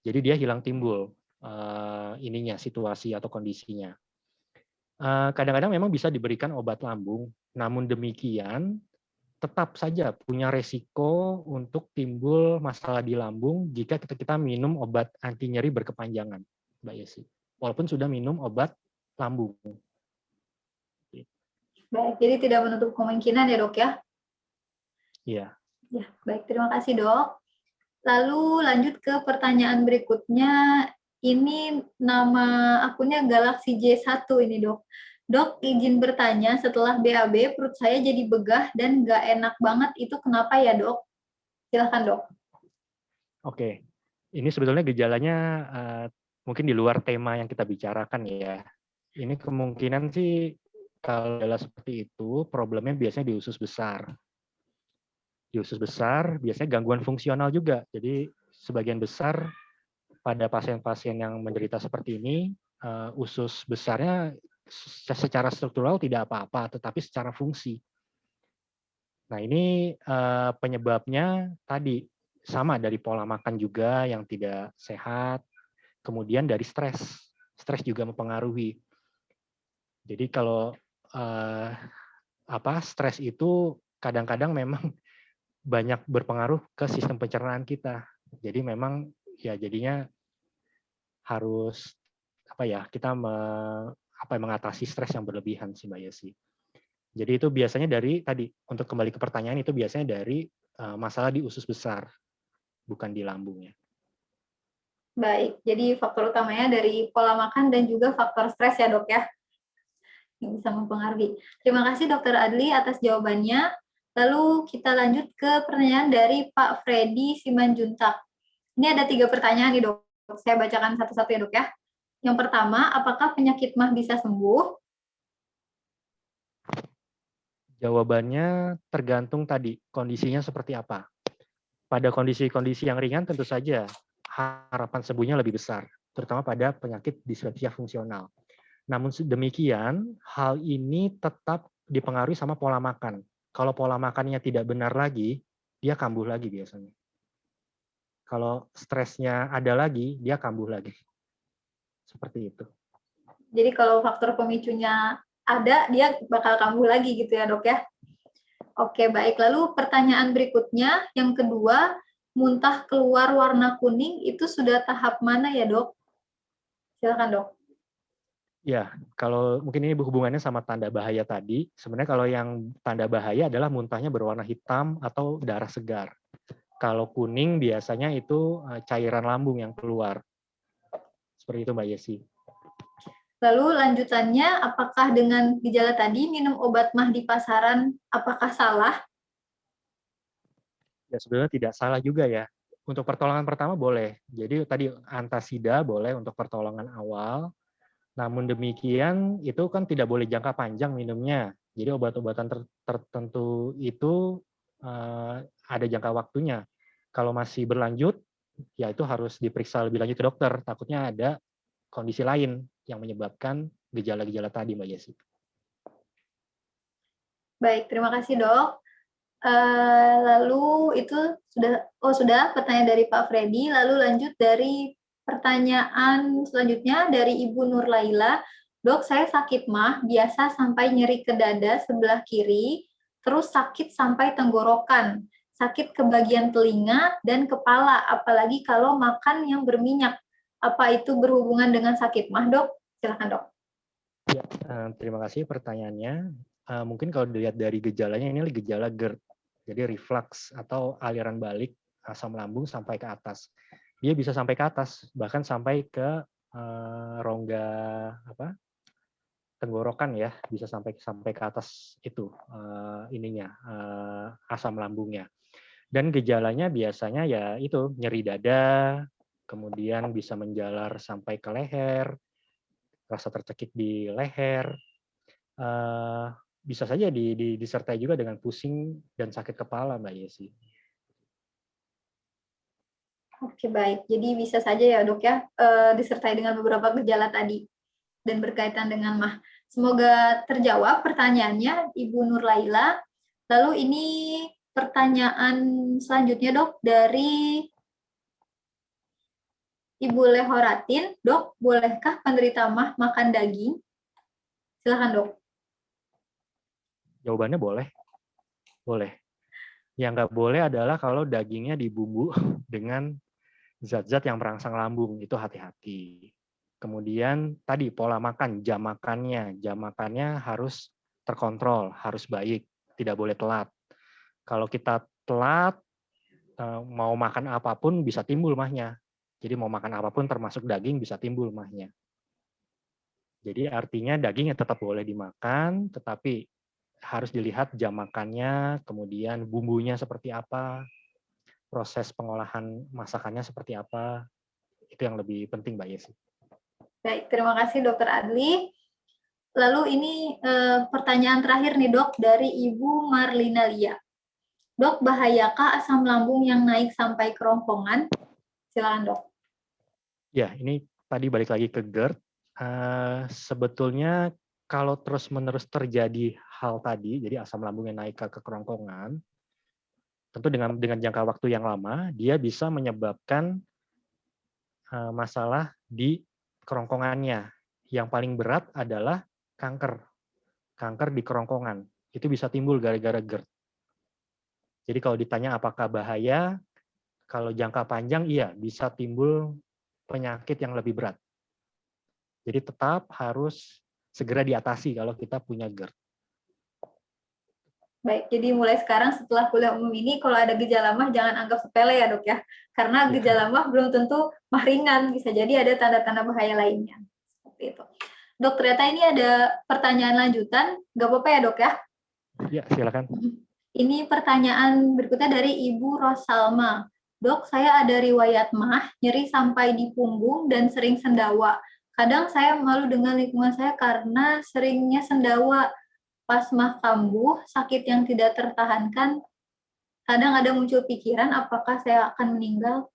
Jadi dia hilang timbul situasi atau kondisinya. Kadang-kadang memang bisa diberikan obat lambung, namun demikian tetap saja punya resiko untuk timbul masalah di lambung jika kita minum obat anti nyeri berkepanjangan, Mbak Yesi. Walaupun sudah minum obat lambung. Baik, jadi tidak menutup kemungkinan ya Dok ya? Iya. Ya, baik, terima kasih Dok. Lalu lanjut ke pertanyaan berikutnya. Ini nama akunnya Galaxy J1 ini Dok. Dok, izin bertanya, setelah BAB perut saya jadi begah dan nggak enak banget, itu kenapa ya Dok? Silakan Dok. Oke, ini sebetulnya gejalanya mungkin di luar tema yang kita bicarakan ya. Ini kemungkinan sih kalau gejala seperti itu, problemnya biasanya di usus besar. Di usus besar biasanya gangguan fungsional juga. Jadi sebagian besar pada pasien-pasien yang menderita seperti ini, usus besarnya secara struktural tidak apa-apa, tetapi secara fungsi. Nah ini penyebabnya tadi sama dari pola makan juga yang tidak sehat, kemudian dari stres. Stres juga mempengaruhi. Jadi kalau stres itu kadang-kadang memang banyak berpengaruh ke sistem pencernaan kita. Jadi memang ya jadinya harus kita mengatasi stres yang berlebihan sih Mbak Yesi. Jadi itu biasanya dari tadi untuk kembali ke pertanyaan itu biasanya dari masalah di usus besar, bukan di lambungnya. Baik, jadi faktor utamanya dari pola makan dan juga faktor stres ya Dok ya, yang bisa mempengaruhi. Terima kasih Dr. Adli atas jawabannya. Lalu kita lanjut ke pertanyaan dari Pak Freddy Simanjuntak. Ini ada 3 pertanyaan nih Dok. Saya bacakan satu-satu ya Dok ya. Yang pertama, apakah penyakit MAH bisa sembuh? Jawabannya tergantung tadi kondisinya seperti apa. Pada kondisi-kondisi yang ringan tentu saja harapan sembuhnya lebih besar, terutama pada penyakit dispepsia fungsional. Namun demikian, hal ini tetap dipengaruhi sama pola makan. Kalau pola makannya tidak benar lagi, dia kambuh lagi biasanya. Kalau stresnya ada lagi, dia kambuh lagi. Seperti itu. Jadi kalau faktor pemicunya ada, dia bakal kambuh lagi gitu ya Dok ya? Oke, baik. Lalu pertanyaan berikutnya, yang kedua, muntah keluar warna kuning itu sudah tahap mana ya Dok? Silakan dok. Ya, kalau mungkin ini berhubungannya sama tanda bahaya tadi. Sebenarnya kalau yang tanda bahaya adalah muntahnya berwarna hitam atau darah segar. Kalau kuning biasanya itu cairan lambung yang keluar. Seperti itu Mbak Yesi. Lalu lanjutannya, apakah dengan gejala tadi minum obat mah di pasaran apakah salah? Ya sebenarnya tidak salah juga ya. Untuk pertolongan pertama boleh. Jadi tadi antasida boleh untuk pertolongan awal. Namun demikian itu kan tidak boleh jangka panjang minumnya. Jadi obat-obatan tertentu itu ada jangka waktunya. Kalau masih berlanjut, ya itu harus diperiksa lebih lanjut ke dokter. Takutnya ada kondisi lain yang menyebabkan gejala-gejala tadi, Mbak Yesi. Baik, terima kasih dok. Lalu itu sudah pertanyaan dari Pak Freddy. Lalu lanjut dari pertanyaan selanjutnya dari Ibu Nur Laila. Dok, saya sakit mah biasa sampai nyeri ke dada sebelah kiri, terus sakit sampai tenggorokan, sakit ke bagian telinga dan kepala, apalagi kalau makan yang berminyak. Apa itu berhubungan dengan sakit mah, dok? Silakan dok. Ya, terima kasih pertanyaannya. Mungkin kalau dilihat dari gejalanya, ini gejala GERD. Jadi reflux atau aliran balik asam lambung sampai ke atas. Dia bisa sampai ke atas, bahkan sampai ke rongga tenggorokan ya, bisa sampai ke atas itu asam lambungnya. Dan gejalanya biasanya ya itu nyeri dada, kemudian bisa menjalar sampai ke leher, rasa tercekik di leher, bisa saja disertai juga dengan pusing dan sakit kepala, Mbak Yesi. Oke, baik. Jadi bisa saja ya dok ya, disertai dengan beberapa gejala tadi dan berkaitan dengan mah. Semoga terjawab pertanyaannya Ibu Nur Laila. Lalu ini pertanyaan selanjutnya dok dari Ibu Lehoratin. Dok, bolehkah penderita mah makan daging? Silakan dok. Jawabannya boleh. Boleh. Yang nggak boleh adalah kalau dagingnya dibumbu dengan zat-zat yang merangsang lambung, itu hati-hati. Kemudian tadi pola makan, jam makannya harus terkontrol, harus baik, tidak boleh telat. Kalau kita telat, mau makan apapun bisa timbul mahnya. Jadi mau makan apapun termasuk daging bisa timbul mahnya. Jadi artinya dagingnya tetap boleh dimakan, tetapi harus dilihat jam makannya, kemudian bumbunya seperti apa, proses pengolahan masakannya seperti apa, itu yang lebih penting Mbak Yesi. Baik, terima kasih Dokter Adli. Lalu ini pertanyaan terakhir nih dok dari Ibu Marlina Lia. Dok, bahayakah asam lambung yang naik sampai kerongkongan? Silakan dok. Ya, ini tadi balik lagi ke GERD. Sebetulnya kalau terus-menerus terjadi hal tadi, jadi asam lambungnya naik ke kerongkongan, tentu dengan jangka waktu yang lama, dia bisa menyebabkan masalah di kerongkongannya. Yang paling berat adalah kanker di kerongkongan. Itu bisa timbul gara-gara GERD. Jadi kalau ditanya apakah bahaya, kalau jangka panjang iya bisa timbul penyakit yang lebih berat. Jadi tetap harus segera diatasi kalau kita punya GERD. Baik, jadi mulai sekarang setelah kuliah umum ini, kalau ada gejala mah jangan anggap sepele ya dok ya. Karena gejala mah belum tentu mah ringan, bisa jadi ada tanda-tanda bahaya lainnya. Seperti itu. Dok, ternyata ini ada pertanyaan lanjutan, nggak apa-apa ya dok ya? Ya, silakan. Ini pertanyaan berikutnya dari Ibu Rosalma. Dok, saya ada riwayat mah, nyeri sampai di punggung dan sering sendawa. Kadang saya malu dengan lingkungan saya karena seringnya sendawa. Pas mah kambuh, sakit yang tidak tertahankan, kadang ada muncul pikiran apakah saya akan meninggal.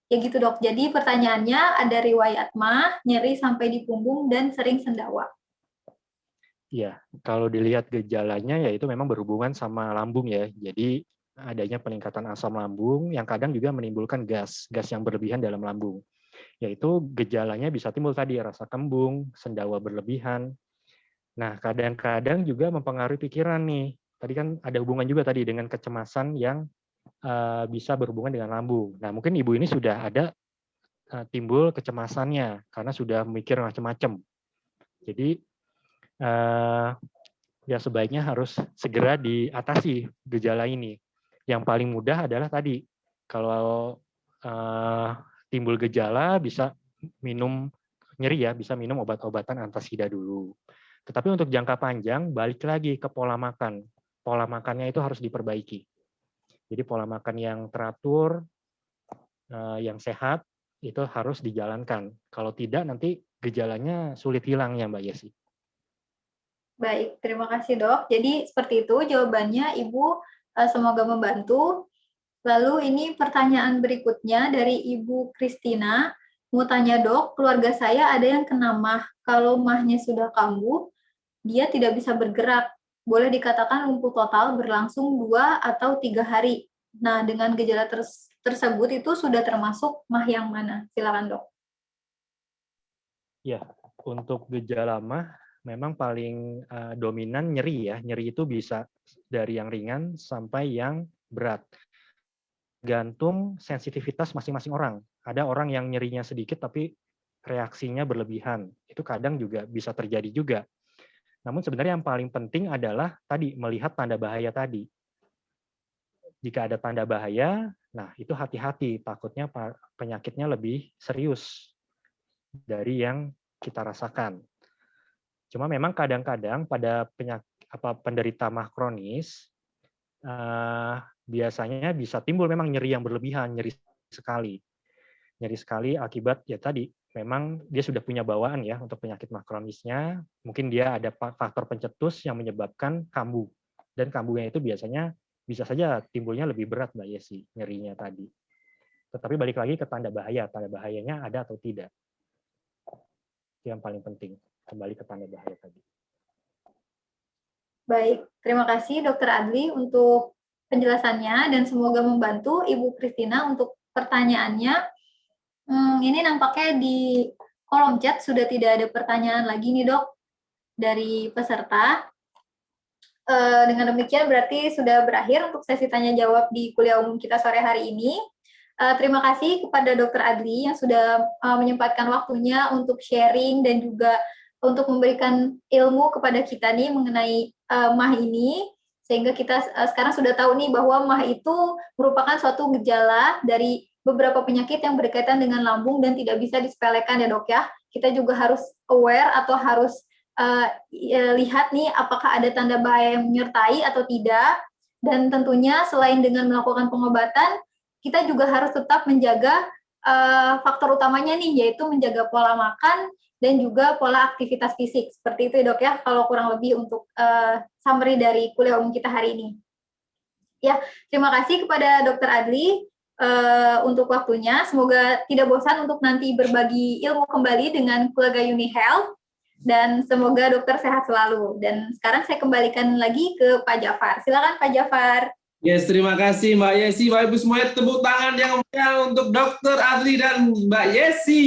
Ya gitu dok, jadi pertanyaannya ada riwayat mah, nyeri sampai di punggung dan sering sendawa. Iya, kalau dilihat gejalanya ya itu memang berhubungan sama lambung ya. Jadi adanya peningkatan asam lambung yang kadang juga menimbulkan gas yang berlebihan dalam lambung. Yaitu gejalanya bisa timbul tadi rasa kembung, sendawa berlebihan. Nah, kadang-kadang juga mempengaruhi pikiran nih. Tadi kan ada hubungan juga tadi dengan kecemasan yang bisa berhubungan dengan lambung. Nah, mungkin Ibu ini sudah ada timbul kecemasannya karena sudah mikir macam-macam. Jadi ya sebaiknya harus segera diatasi gejala ini. Yang paling mudah adalah tadi, kalau timbul gejala bisa minum nyeri ya, bisa minum obat-obatan antasida dulu. Tetapi untuk jangka panjang, balik lagi ke pola makan. Pola makannya itu harus diperbaiki. Jadi pola makan yang teratur, yang sehat, itu harus dijalankan. Kalau tidak, nanti gejalanya sulit hilang ya Mbak Yesi. Baik, terima kasih dok. Jadi seperti itu jawabannya Ibu, semoga membantu. Lalu ini pertanyaan berikutnya dari Ibu Kristina. Mau tanya dok, keluarga saya ada yang kena MAH. Kalau MAH-nya sudah kambuh, dia tidak bisa bergerak. Boleh dikatakan lumpuh total berlangsung 2 atau 3 hari. Nah, dengan gejala tersebut itu sudah termasuk MAH yang mana? Silakan dok. Ya, untuk gejala MAH memang paling dominan nyeri ya. Nyeri itu bisa dari yang ringan sampai yang berat. Gantung sensitivitas masing-masing orang. Ada orang yang nyerinya sedikit tapi reaksinya berlebihan. Itu kadang juga bisa terjadi juga. Namun sebenarnya yang paling penting adalah tadi melihat tanda bahaya tadi. Jika ada tanda bahaya, nah itu hati-hati, takutnya penyakitnya lebih serius dari yang kita rasakan. Cuma memang kadang-kadang pada penderita MAH kronis, biasanya bisa timbul memang nyeri yang berlebihan, nyeri sekali akibat ya tadi memang dia sudah punya bawaan ya untuk penyakit MAH kronisnya, mungkin dia ada faktor pencetus yang menyebabkan kambuh, dan kambuhnya itu biasanya bisa saja timbulnya lebih berat Mbak Yesi, nyerinya tadi. Tetapi balik lagi ke tanda bahayanya ada atau tidak, itu yang paling penting, kembali ke tanda bahaya tadi. Baik, terima kasih Dr. Adli untuk penjelasannya dan semoga membantu Ibu Kristina untuk pertanyaannya. Ini nampaknya di kolom chat sudah tidak ada pertanyaan lagi nih dok dari peserta. Dengan demikian berarti sudah berakhir untuk sesi tanya jawab di kuliah umum kita sore hari ini. Terima kasih kepada Dr. Adli yang sudah menyempatkan waktunya untuk sharing dan juga untuk memberikan ilmu kepada kita nih mengenai MAH ini, sehingga kita sekarang sudah tahu nih bahwa MAH itu merupakan suatu gejala dari beberapa penyakit yang berkaitan dengan lambung dan tidak bisa disepelekan ya dok ya. Kita juga harus aware atau harus lihat nih apakah ada tanda bahaya yang menyertai atau tidak, dan tentunya selain dengan melakukan pengobatan, kita juga harus tetap menjaga faktor utamanya nih, yaitu menjaga pola makan dan juga pola aktivitas fisik. Seperti itu dok ya, kalau kurang lebih untuk summary dari kuliah umum kita hari ini. Ya, terima kasih kepada Dr. Adli untuk waktunya. Semoga tidak bosan untuk nanti berbagi ilmu kembali dengan keluarga Uni Health, dan semoga dokter sehat selalu. Dan sekarang saya kembalikan lagi ke Pak Jafar. Silakan Pak Jafar. Yes, terima kasih Mbak Yesi. Bapak Ibu semuanya, tepuk tangan yang meriah untuk Dr. Adli dan Mbak Yesi.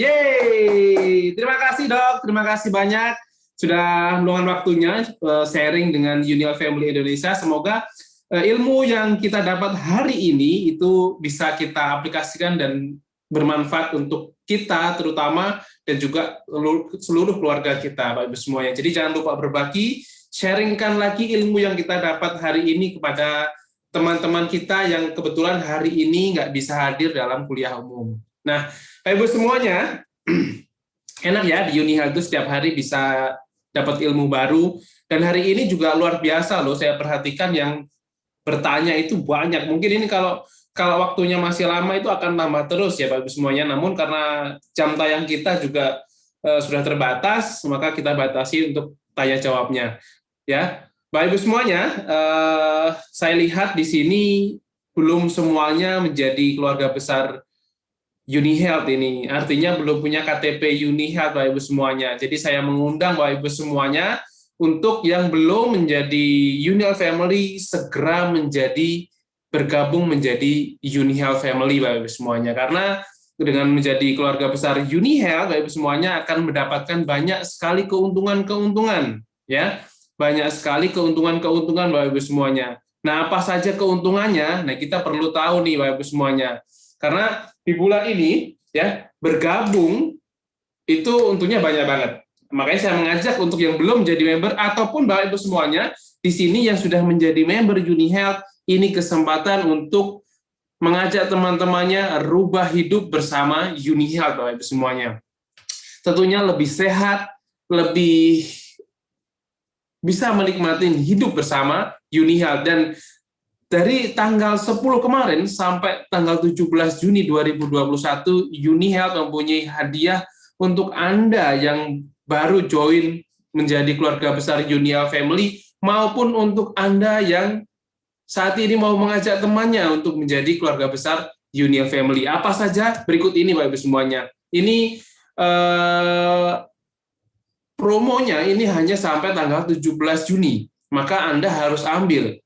Yeay! Terima kasih dok, terima kasih banyak sudah meluangkan waktunya sharing dengan Uni Health Family Indonesia. Semoga ilmu yang kita dapat hari ini itu bisa kita aplikasikan dan bermanfaat untuk kita terutama dan juga seluruh keluarga kita Bapak Ibu semuanya. Jadi jangan lupa berbagi, sharingkan lagi ilmu yang kita dapat hari ini kepada teman-teman kita yang kebetulan hari ini nggak bisa hadir dalam kuliah umum. Nah, Bapak Ibu semuanya, enak ya di Uni Health itu setiap hari bisa dapat ilmu baru, dan hari ini juga luar biasa loh, saya perhatikan yang bertanya itu banyak. Mungkin ini kalau waktunya masih lama itu akan tambah terus ya Bapak Ibu semuanya, namun karena jam tayang kita juga sudah terbatas, maka kita batasi untuk tanya jawabnya. Ya, Bapak Ibu semuanya, saya lihat di sini belum semuanya menjadi keluarga besar Uni Health ini. Artinya belum punya KTP Uni Health Bapak Ibu semuanya. Jadi saya mengundang Bapak Ibu semuanya untuk yang belum menjadi Uni Health Family segera bergabung menjadi Uni Health Family Bapak Ibu semuanya. Karena dengan menjadi keluarga besar Uni Health Bapak Ibu semuanya akan mendapatkan banyak sekali keuntungan-keuntungan ya. Banyak sekali keuntungan-keuntungan Bapak Ibu semuanya. Nah, apa saja keuntungannya? Nah, kita perlu tahu nih Bapak Ibu semuanya. Karena di bulan ini ya, bergabung itu untungnya banyak banget. Makanya saya mengajak untuk yang belum jadi member ataupun Bapak Ibu semuanya di sini yang sudah menjadi member UniHealth, ini kesempatan untuk mengajak teman-temannya rubah hidup bersama UniHealth, Bapak Ibu semuanya. Tentunya lebih sehat, lebih bisa menikmati hidup bersama UniHealth. Dan dari tanggal 10 kemarin sampai tanggal 17 Juni 2021, UniHealth mempunyai hadiah untuk Anda yang baru join menjadi keluarga besar UniHealth Family, maupun untuk Anda yang saat ini mau mengajak temannya untuk menjadi keluarga besar UniHealth Family. Apa saja? Berikut ini Bapak Ibu semuanya. Ini promonya ini hanya sampai tanggal 17 Juni. Maka Anda harus ambil.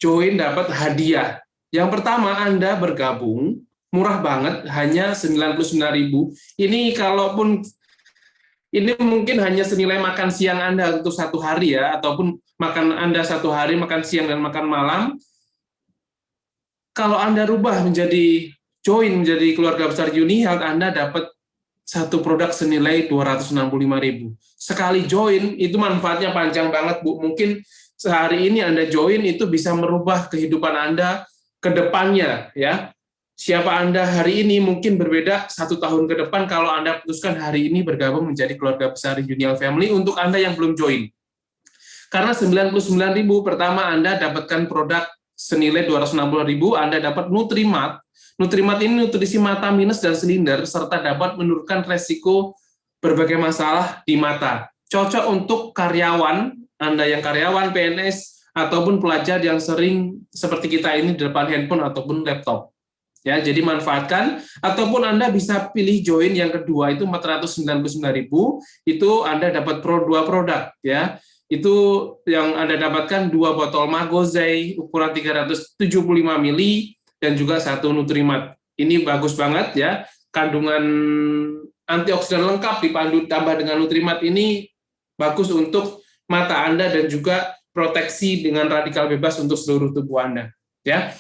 Join dapat hadiah. Yang pertama, Anda bergabung, murah banget, hanya 99.000. Ini kalaupun ini mungkin hanya senilai makan siang Anda untuk satu hari ya, ataupun makan Anda satu hari, makan siang dan makan malam. Kalau Anda rubah menjadi join menjadi keluarga besar UniHealth, Anda dapat satu produk senilai 265.000. Sekali join itu manfaatnya panjang banget, Bu. Mungkin sehari ini Anda join itu bisa merubah kehidupan Anda ke depannya ya. Siapa Anda hari ini mungkin berbeda 1 tahun ke depan kalau Anda putuskan hari ini bergabung menjadi keluarga besar UniHealth Family. Untuk Anda yang belum join. Karena 99.000 pertama Anda dapatkan produk senilai 260.000, Anda dapat Nutrimat. Nutrimat ini nutrisi mata minus dan silinder serta dapat menurunkan resiko berbagai masalah di mata. Cocok untuk karyawan, Anda yang karyawan, PNS, ataupun pelajar yang sering seperti kita ini di depan handphone ataupun laptop. Ya, jadi manfaatkan, ataupun Anda bisa pilih join yang kedua itu 499.000, itu Anda dapat 2 produk ya. Itu yang Anda dapatkan 2 botol Magozay ukuran 375 ml dan juga 1 Nutrimat. Ini bagus banget ya. Kandungan antioksidan lengkap dipandu tambah dengan Nutrimat ini bagus untuk mata Anda dan juga proteksi dengan radikal bebas untuk seluruh tubuh Anda ya.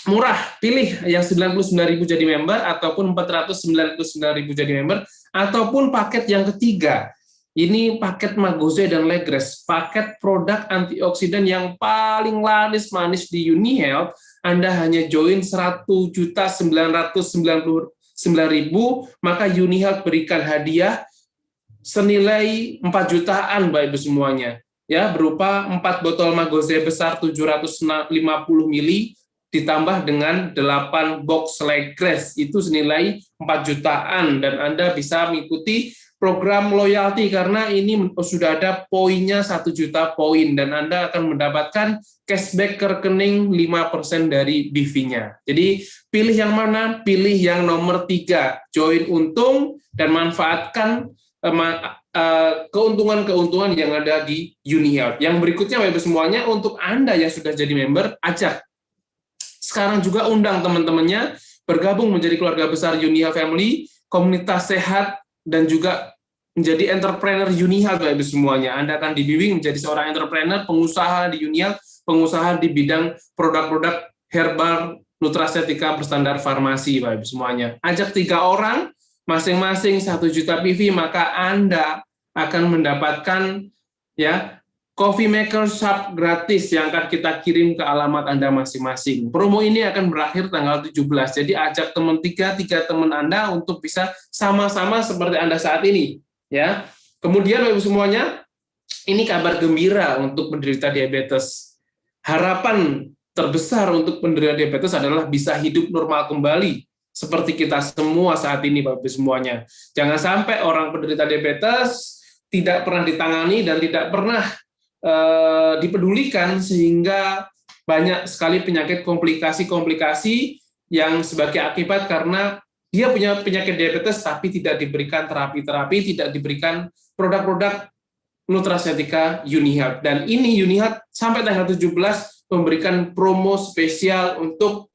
Murah, pilih yang 99.000 jadi member ataupun 499.000 jadi member ataupun paket yang ketiga. Ini paket Magozay dan Legres, paket produk antioksidan yang paling laris manis di UniHealth. Anda hanya join 1.999.000, maka UniHealth berikan hadiah senilai 4 jutaan Bapak Ibu semuanya. Ya, berupa 4 botol Magozay besar 750 ml ditambah dengan 8 box Legres, itu senilai 4 jutaan, dan Anda bisa mengikuti program loyalty karena ini sudah ada poinnya 1 juta poin, dan Anda akan mendapatkan cashback ke rekening 5% dari BV-nya. Jadi pilih yang mana? Pilih yang nomor 3, join untung dan manfaatkan keuntungan-keuntungan yang ada di UniHealth. Yang berikutnya Bapak Ibu semuanya, untuk Anda yang sudah jadi member, ajak. Sekarang juga undang teman-temannya bergabung menjadi keluarga besar UniHealth Family, komunitas sehat, dan juga menjadi entrepreneur UniHealth Bapak Ibu semuanya. Anda akan dibimbing menjadi seorang entrepreneur, pengusaha di UniHealth, pengusaha di bidang produk-produk herbal, nutracetika berstandar farmasi Bapak Ibu semuanya. Ajak 3 orang, masing-masing 1 juta PV, maka Anda akan mendapatkan ya coffee maker shop gratis yang akan kita kirim ke alamat Anda masing-masing. Promo ini akan berakhir tanggal 17. Jadi ajak teman 3 teman Anda untuk bisa sama-sama seperti Anda saat ini, ya. Kemudian Bapak Ibu semuanya, ini kabar gembira untuk penderita diabetes. Harapan terbesar untuk penderita diabetes adalah bisa hidup normal kembali seperti kita semua saat ini Bapak Ibu semuanya. Jangan sampai orang penderita diabetes tidak pernah ditangani dan tidak pernah dipedulikan sehingga banyak sekali penyakit komplikasi-komplikasi yang sebagai akibat karena dia punya penyakit diabetes tapi tidak diberikan terapi-terapi, tidak diberikan produk-produk nutracetika UniHealth. Dan ini UniHealth sampai tanggal 17 memberikan promo spesial untuk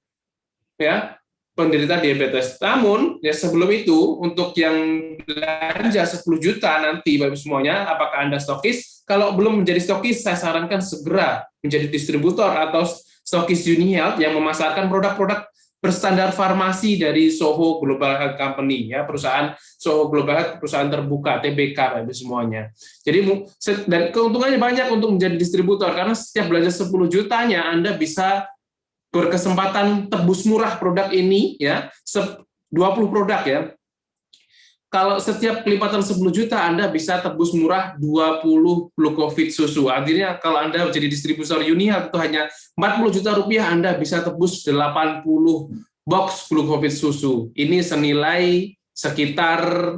ya penderita diabetes. Namun, ya sebelum itu, untuk yang belanja 10 juta nanti, Bapak semuanya, apakah Anda stokis? Kalau belum menjadi stokis, saya sarankan segera menjadi distributor atau stokis UniHealth yang memasarkan produk-produk berstandar farmasi dari Soho Global Health Company, ya, perusahaan Soho Global Health, perusahaan terbuka TBK Bapak Ibu semuanya. Jadi dan keuntungannya banyak untuk menjadi distributor, karena setiap belanja 10 jutanya Anda bisa berkesempatan tebus murah produk ini, ya, 20 produk, ya. Kalau setiap kelipatan 10 juta, Anda bisa tebus murah 20 Glucovit susu. Artinya kalau Anda menjadi distributor Unihealth itu hanya 40 juta rupiah, Anda bisa tebus 80 box Glucovit susu. Ini senilai sekitar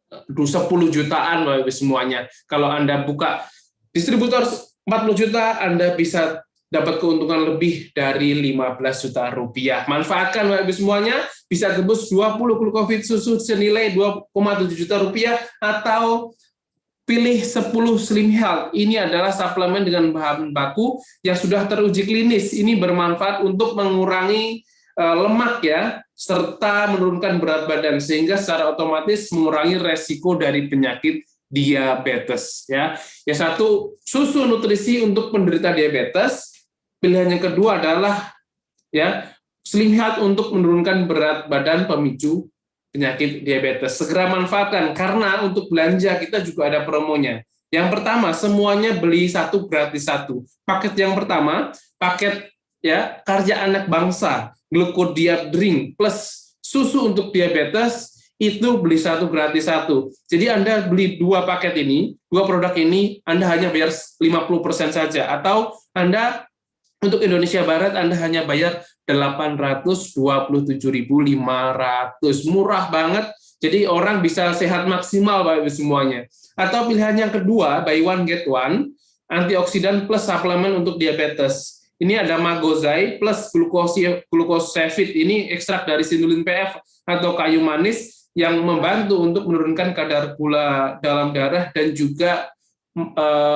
10 jutaan Bapak Ibu semuanya. Kalau Anda buka distributor 40 juta, Anda bisa dapat keuntungan lebih dari 15 juta rupiah. Manfaatkan Bapak Ibu semuanya, bisa tebus 20 Glucovit susu senilai 2,7 juta rupiah, atau pilih 10 Slim Health. Ini adalah suplemen dengan bahan baku yang sudah teruji klinis. Ini bermanfaat untuk mengurangi lemak, ya, serta menurunkan berat badan, sehingga secara otomatis mengurangi resiko dari penyakit diabetes, ya. Yang satu, susu nutrisi untuk penderita diabetes. Pilihan yang kedua adalah, ya, Slim Health untuk menurunkan berat badan pemicu penyakit diabetes. Segera manfaatkan, karena untuk belanja kita juga ada promonya. Yang pertama, semuanya beli satu gratis satu. Paket yang pertama, paket, ya, Karya Anak Bangsa, Glucodiab Drink plus susu untuk diabetes, itu beli satu gratis satu. Jadi Anda beli dua paket ini, dua produk ini, Anda hanya bayar 50% saja, atau Anda untuk Indonesia Barat, Anda hanya bayar 827.500. Murah banget, jadi orang bisa sehat maksimal Bapak Ibu semuanya. Atau pilihan yang kedua, buy one get one, antioksidan plus suplemen untuk diabetes. Ini ada Magozai plus glucosevit, ini ekstrak dari sinulin PF atau kayu manis yang membantu untuk menurunkan kadar gula dalam darah dan juga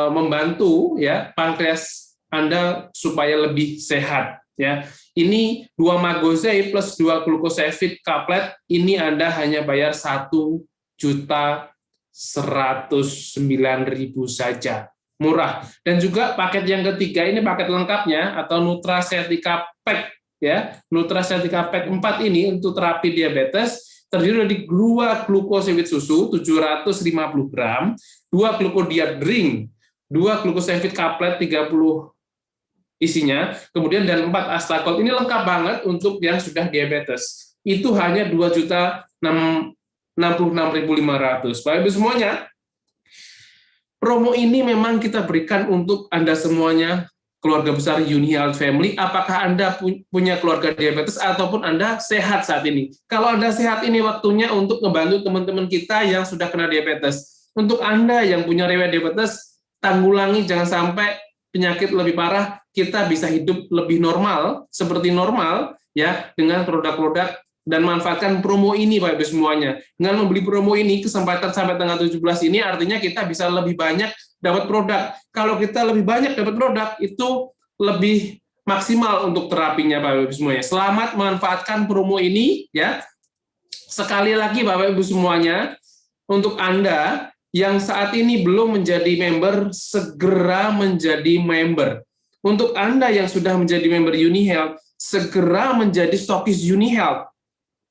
membantu, ya, pankreas Anda supaya lebih sehat, ya. Ini 2 Magozai plus 2 glucosevit kaplet, ini Anda hanya bayar 1.109.000 saja. Murah. Dan juga paket yang ketiga, ini paket lengkapnya atau Nutraceutical Pack, ya. Nutraceutical Pack 4 ini untuk terapi diabetes, terdiri dari 2 glucosevit susu 750 gram, 2 glucodiab drink, 2 glucosevit kaplet 30 isinya, kemudian dan 4 Astacol. Ini lengkap banget untuk yang sudah diabetes. Itu hanya 2.066.500. Bapak Ibu semuanya, promo ini memang kita berikan untuk Anda semuanya, keluarga besar Unihealth Family. Apakah Anda punya keluarga diabetes ataupun Anda sehat saat ini? Kalau Anda sehat, ini waktunya untuk membantu teman-teman kita yang sudah kena diabetes. Untuk Anda yang punya riwayat diabetes, tanggulangi jangan sampai penyakit lebih parah, kita bisa hidup lebih normal, seperti normal, ya, dengan produk-produk, dan manfaatkan promo ini Bapak Ibu semuanya. Dengan membeli promo ini, kesempatan sampai tanggal 17 ini, artinya kita bisa lebih banyak dapat produk. Kalau kita lebih banyak dapat produk, itu lebih maksimal untuk terapinya Bapak Ibu semuanya. Selamat memanfaatkan promo ini, ya. Sekali lagi Bapak Ibu semuanya, untuk Anda yang saat ini belum menjadi member, segera menjadi member. Untuk Anda yang sudah menjadi member Unihealth, segera menjadi stokis Unihealth.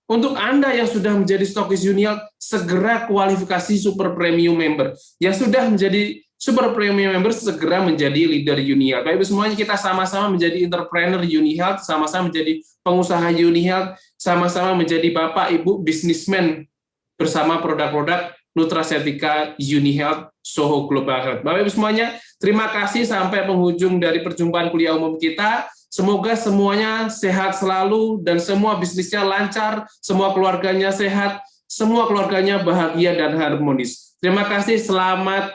Untuk Anda yang sudah menjadi stokis Unihealth, segera kualifikasi super premium member. Yang sudah menjadi super premium member, segera menjadi leader Unihealth. Baik, semuanya kita sama-sama menjadi entrepreneur Unihealth, sama-sama menjadi pengusaha Unihealth, sama-sama menjadi Bapak Ibu bisnismen bersama produk-produk Nutraceutical Unihealth Soho Global Health. Bapak Ibu semuanya, terima kasih sampai penghujung dari perjumpaan kuliah umum kita. Semoga semuanya sehat selalu dan semua bisnisnya lancar, semua keluarganya sehat, semua keluarganya bahagia dan harmonis. Terima kasih, selamat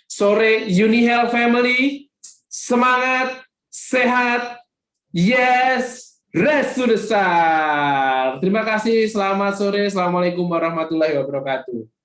sore Unihealth Family. Semangat, sehat, yes, rest to the star. Terima kasih, selamat sore. Assalamualaikum warahmatullahi wabarakatuh.